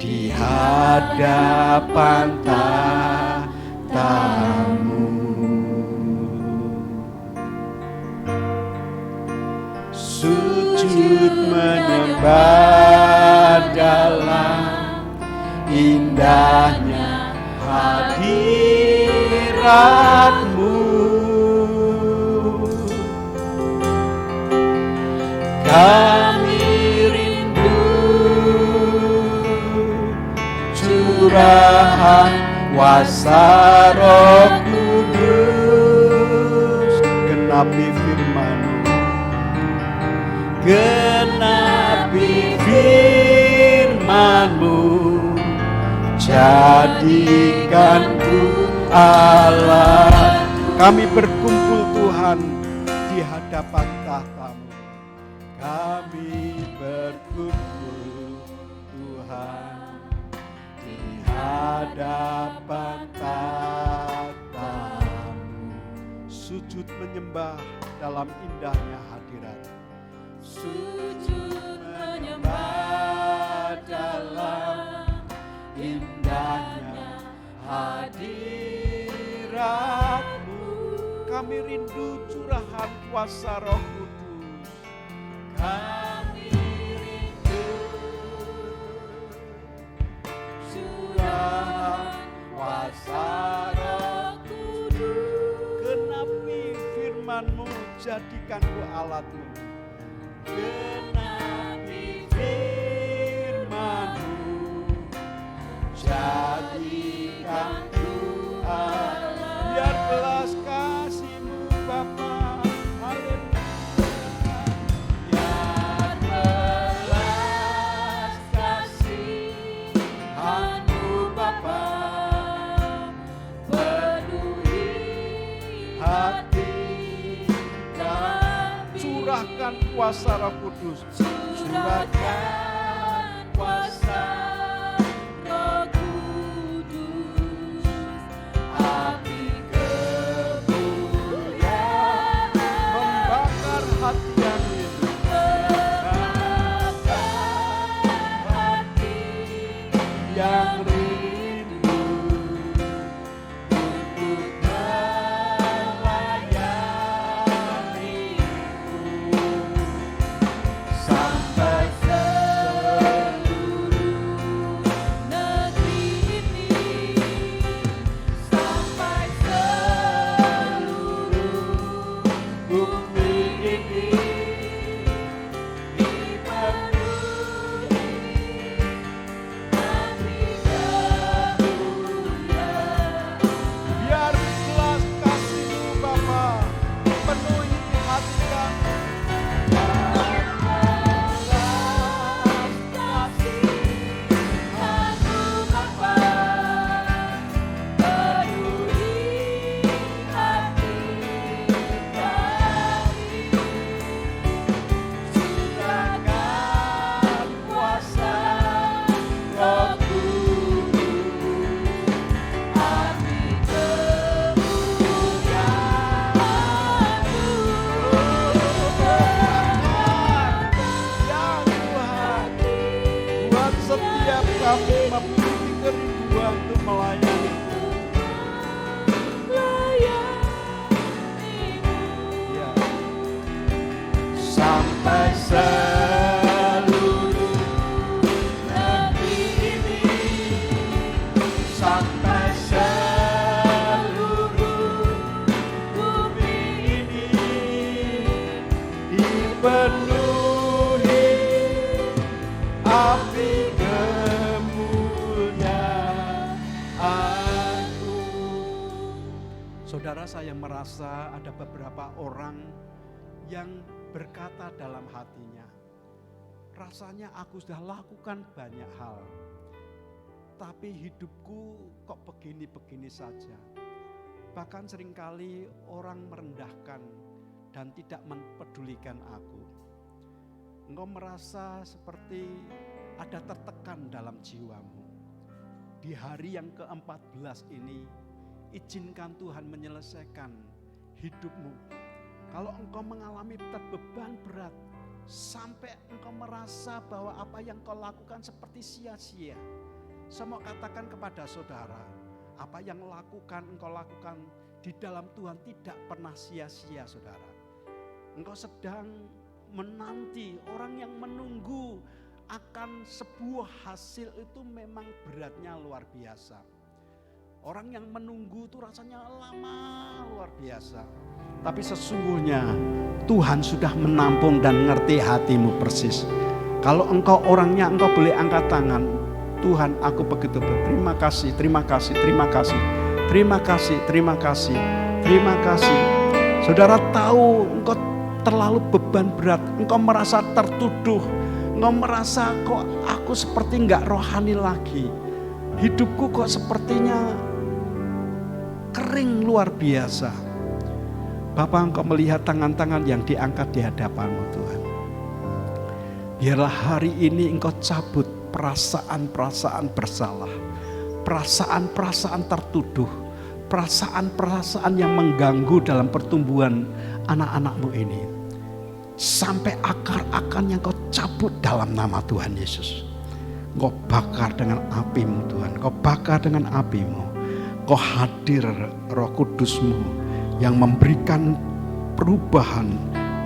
di hadapan tahta-Mu, sujud menyembah dalam indahnya hadirat-Mu. curahan kuasa Roh Kudus, genapi firman-Mu, genapi firman-Mu, jadikanku Allah. Kami berkumpul Tuhan di hadapan tahta-Mu. Kami berkumpul Tuhan di hadapan tahta-Mu. Sujud menyembah dalam indahnya hadirat. Sujud menyembah dalam indahnya hadirat-Mu. Kami rindu curahan kuasa Roh Kudus. Kami rindu curahan kuasa Roh Kudus. Genapi firman-Mu, jadikanku alat-Mu. Genapi firman-Mu, jadikanku alat. Biar belas kasih-Mu Bapa, haleluya. Biar belas kasihan-Mu Bapa penuhi hati kami. Curahkan kuasa Roh Kudus, curahkan kuasa Roh Kudus, api kemuliaan membakar hati yang rindu, membakar hati yang rindu untuk melayani-Mu sampai seluruh negeri ini, sampai seluruh bumi ini dipenuhi hati kemuliaan. Biar belas kasih-Mu Bapa penuhi hati kami. Buat setiap kami memiliki kerinduan untuk melayani-Mu. Ya. Sampai seluruh negeri ini, sampai seluruh bumi ini dipenuhi api kemuliaan-Mu. Saudara, saya merasa ada beberapa orang yang berkata dalam hatinya, rasanya aku sudah lakukan banyak hal, tapi hidupku kok begini-begini saja. Bahkan seringkali orang merendahkan dan tidak mempedulikan aku. Engkau merasa seperti ada tertekan dalam jiwamu. Di hari yang ke-14 ini, izinkan Tuhan menyelesaikan hidupmu. Kalau engkau mengalami beban berat, sampai engkau merasa bahwa apa yang kau lakukan seperti sia-sia, saya mau katakan kepada saudara, apa yang engkau lakukan di dalam Tuhan tidak pernah sia-sia, saudara. Engkau sedang menanti, orang yang menunggu akan sebuah hasil itu memang beratnya luar biasa. Orang yang menunggu itu rasanya lama luar biasa. Tapi sesungguhnya Tuhan sudah menampung dan ngerti hatimu persis. Kalau engkau orangnya, engkau boleh angkat tangan. Tuhan, aku begitu berterima kasih, terima kasih, terima kasih, terima kasih, terima kasih, terima kasih. Saudara tahu engkau terlalu beban berat, engkau merasa tertuduh, engkau merasa kok aku seperti enggak rohani lagi. Hidupku kok sepertinya kering luar biasa. Bapa, engkau melihat tangan-tangan yang diangkat di hadapan-Mu Tuhan. Biarlah hari ini engkau cabut perasaan-perasaan bersalah, perasaan-perasaan tertuduh, perasaan-perasaan yang mengganggu dalam pertumbuhan anak-anak-Mu ini. Sampai akar-akarnya engkau cabut dalam nama Tuhan Yesus. Engkau bakar dengan api-Mu Tuhan, engkau bakar dengan api-Mu. Engkau hadir Roh Kudus-Mu yang memberikan perubahan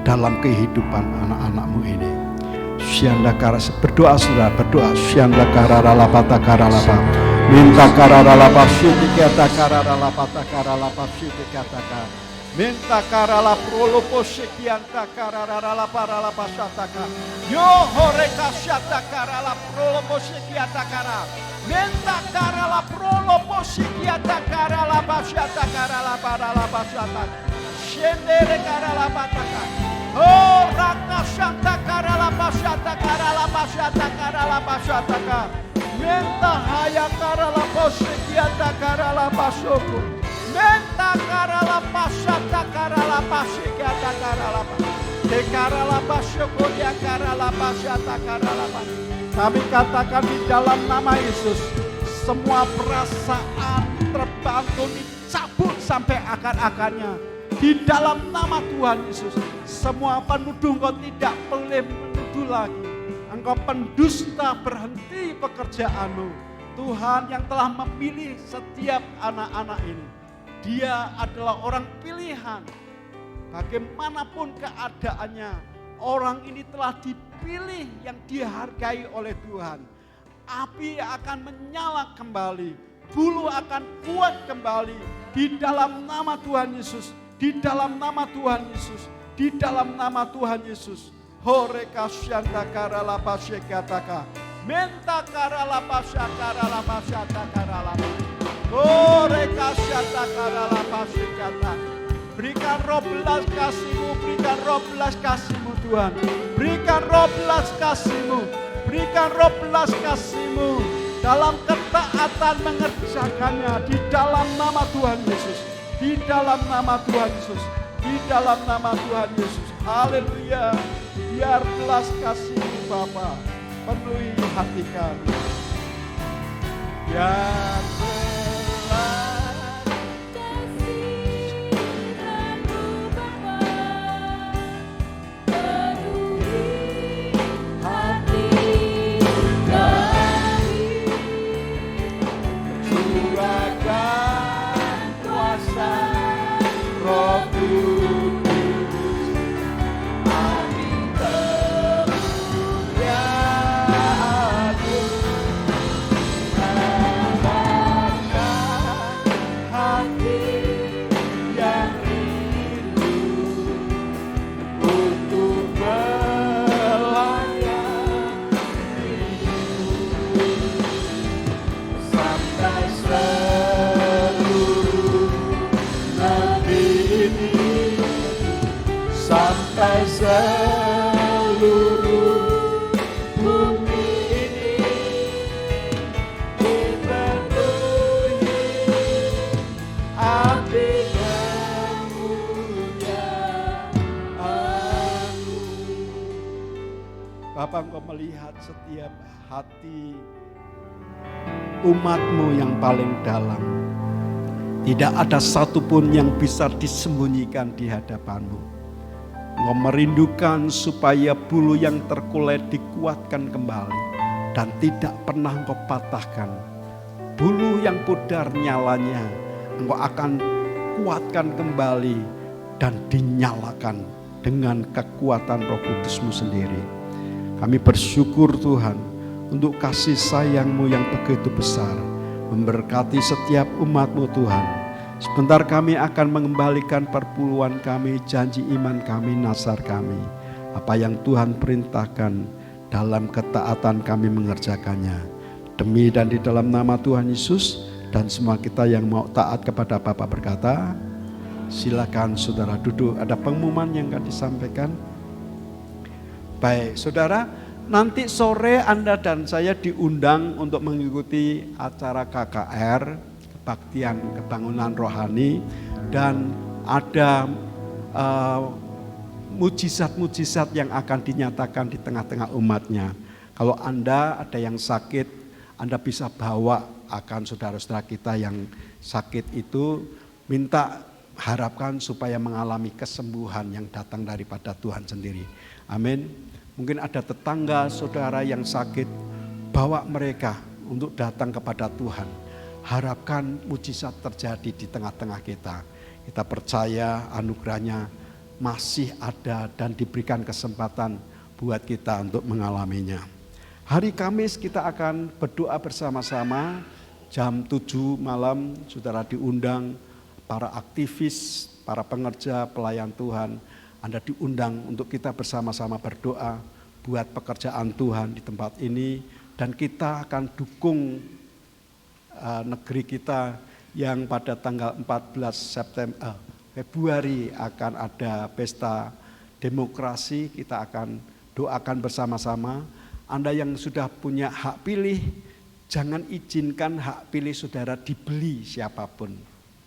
dalam kehidupan anak-anak-Mu ini. Syandakara, berdoa saudara, berdoa. Syandakara ralapata karalapa, minta kararalapa syidikata kararalapata karalapa syidikataka, minta karala prolopo sekianta kararalapa ralapa syataka, yo horeka syatakara la prolopo sekiata kara, minta karala prolopo sekiata karalapa syatakara la paralapa syataka, syendere karalapa taka. Oh raka syata karalapa syata karalapa syata karalapa syataka, menta haya karalapa sekiata karalapa syoko, menta karalapa syata karalapa sekiata karalapa, de karalapa syoko dia karalapa syata karalapa. Kami katakan di dalam nama Yesus, semua perasaan terbantu dicabut sampai akar-akarnya. Di dalam nama Tuhan Yesus, semua penuduh engkau tidak boleh menuduh lagi. Engkau pendusta, berhenti pekerjaanmu. Tuhan yang telah memilih setiap anak-anak ini, Dia adalah orang pilihan. Bagaimanapun keadaannya, orang ini telah dipilih yang dihargai oleh Tuhan. Api akan menyala kembali, bulu akan kuat kembali di dalam nama Tuhan Yesus. Di dalam nama Tuhan Yesus, di dalam nama Tuhan Yesus. Horeka syanta karalapa syekataka, menta karalapa syakaralapa syatakaralapa, horeka syanta karalapa syekata. Berikan roh belas kasih-Mu, berikan roh belas kasih-Mu Tuhan. Berikan roh belas kasih-Mu, berikan roh belas kasih-Mu dalam ketaatan mengerjakannya di dalam nama Tuhan Yesus. Di dalam nama Tuhan Yesus, di dalam nama Tuhan Yesus, haleluya. Biar belas kasih Bapa penuhi hati kami. Biar belas kasih Bapa penuhi hati kami. Curahkan kuasa Roh Kudus, amin kemuliaan-Mu, menambahkan hati yang rindu untuk melayani-Mu sampai sampai seluruh bumi ini dipenuhi api kemuliaan-Mu. Bapa, Engkau melihat setiap hati umat-Mu yang paling dalam. Tidak ada satupun yang bisa disembunyikan di hadapan-Mu. Engkau merindukan supaya bulu yang terkulai dikuatkan kembali dan tidak pernah Engkau patahkan. Bulu yang pudar nyalanya Engkau akan kuatkan kembali dan dinyalakan dengan kekuatan Roh Kudus-Mu sendiri. Kami bersyukur Tuhan untuk kasih sayang-Mu yang begitu besar, memberkati setiap umat-Mu Tuhan. Sebentar kami akan mengembalikan perpuluhan kami, janji iman kami, nazar kami. Apa yang Tuhan perintahkan dalam ketaatan kami mengerjakannya. Demi dan di dalam nama Tuhan Yesus, dan semua kita yang mau taat kepada Bapa berkata, silakan saudara duduk. Ada pengumuman yang akan disampaikan. Baik, saudara, nanti sore Anda dan saya diundang untuk mengikuti acara KKR, kebaktian kebangunan rohani, dan ada mujizat-mujizat yang akan dinyatakan di tengah-tengah umatnya. Kalau Anda ada yang sakit, Anda bisa bawa akan saudara-saudara kita yang sakit itu, minta harapkan supaya mengalami kesembuhan yang datang daripada Tuhan sendiri. Amin. Mungkin ada tetangga saudara yang sakit, bawa mereka untuk datang kepada Tuhan. Harapkan mujizat terjadi di tengah-tengah kita. Kita percaya anugerahnya masih ada dan diberikan kesempatan buat kita untuk mengalaminya. Hari Kamis kita akan berdoa bersama-sama jam 7 malam. Saudara diundang, para aktivis, para pengerja pelayan Tuhan, Anda diundang untuk kita bersama-sama berdoa buat pekerjaan Tuhan di tempat ini. Dan kita akan dukung negeri kita yang pada tanggal 14 Februari akan ada pesta demokrasi. Kita akan doakan bersama-sama. Anda yang sudah punya hak pilih, jangan izinkan hak pilih saudara dibeli siapapun.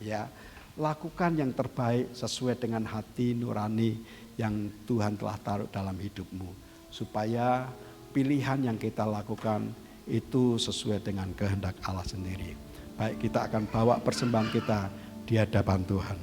Ya, lakukan yang terbaik sesuai dengan hati nurani yang Tuhan telah taruh dalam hidupmu. Supaya pilihan yang kita lakukan itu sesuai dengan kehendak Allah sendiri. Baik, kita akan bawa persembahan kita di hadapan Tuhan.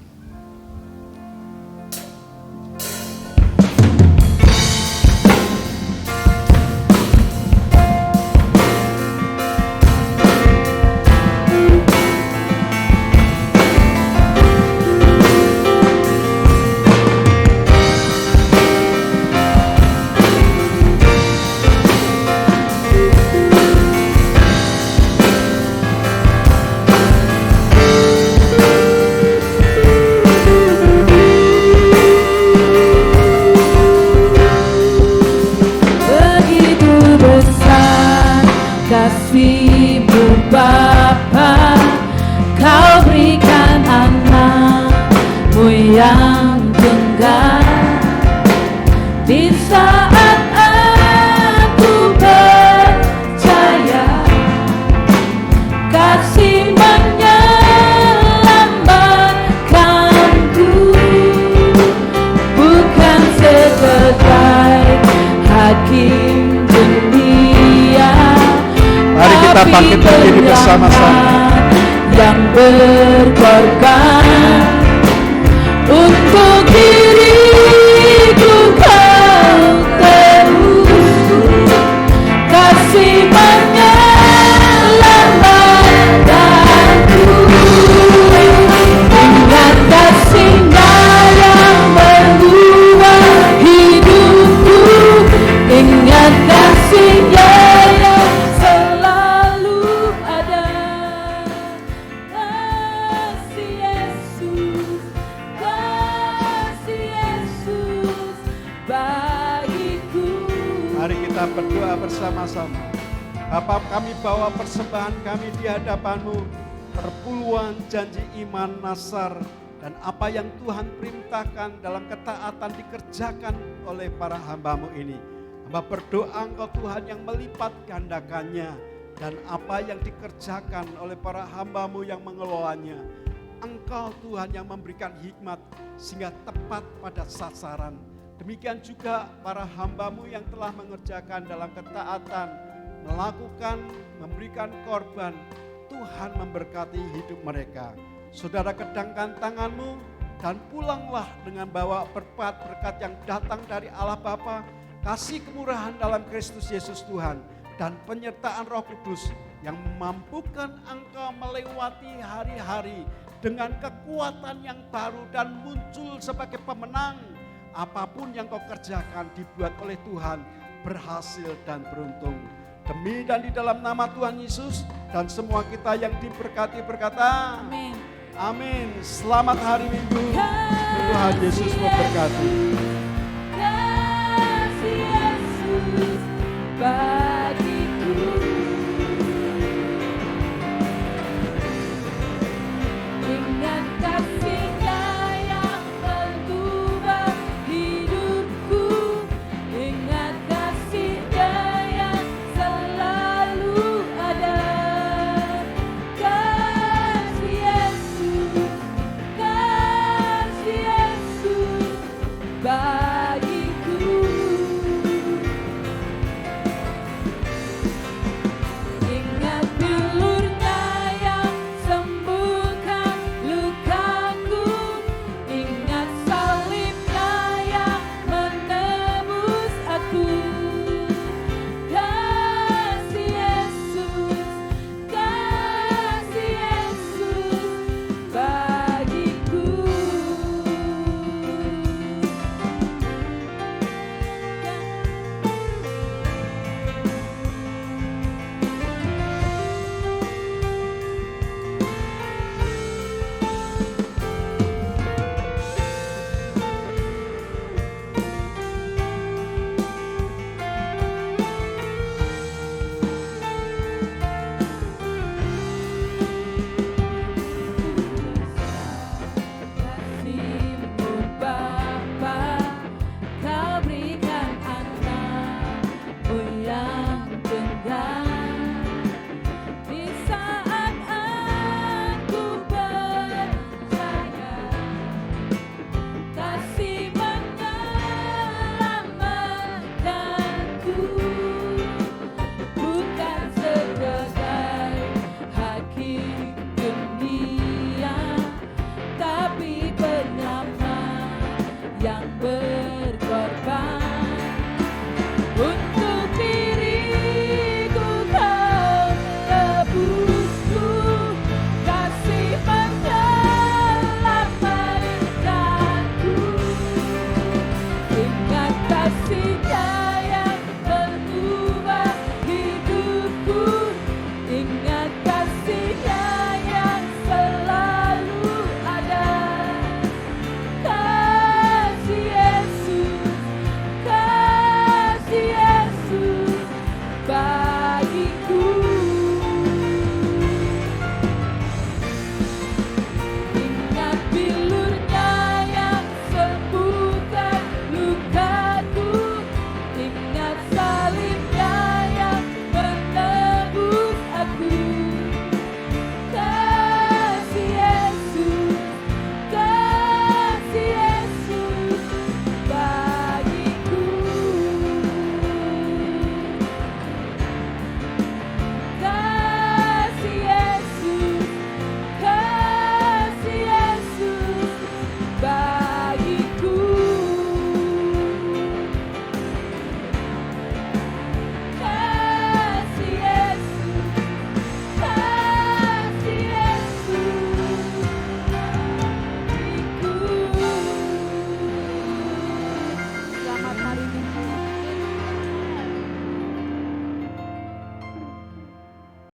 Kita bangkit berdiri bersama-sama yang berkorban untuk diriku, kau terus kasih menyelamatkanku. Ingat kasih-Nya yang mengubah hidupku, ingat kasih-Nya yang berdoa bersama-sama. Bapa, kami bawa persembahan kami di hadapan-Mu, perpuluhan janji iman Nasar, dan apa yang Tuhan perintahkan dalam ketaatan dikerjakan oleh para hamba-Mu ini. Hamba berdoa Engkau Tuhan yang melipat gandakannya, dan apa yang dikerjakan oleh para hamba-Mu yang mengelolanya. Engkau Tuhan yang memberikan hikmat sehingga tepat pada sasaran. Demikian juga para hamba-Mu yang telah mengerjakan dalam ketaatan, melakukan, memberikan korban. Tuhan memberkati hidup mereka. Saudara, kedangkan tangan-Mu dan pulanglah dengan bawa berkat-berkat yang datang dari Allah Bapa, kasih kemurahan dalam Kristus Yesus Tuhan, dan penyertaan Roh Kudus yang memampukan Engkau melewati hari-hari dengan kekuatan yang baru dan muncul sebagai pemenang. Apapun yang kau kerjakan dibuat oleh Tuhan berhasil dan beruntung. Demi dan di dalam nama Tuhan Yesus, dan semua kita yang diberkati berkata amin. Amin. Selamat hari Minggu. Tuhan Yesus memberkati. Kasih Yesus bagiku. yang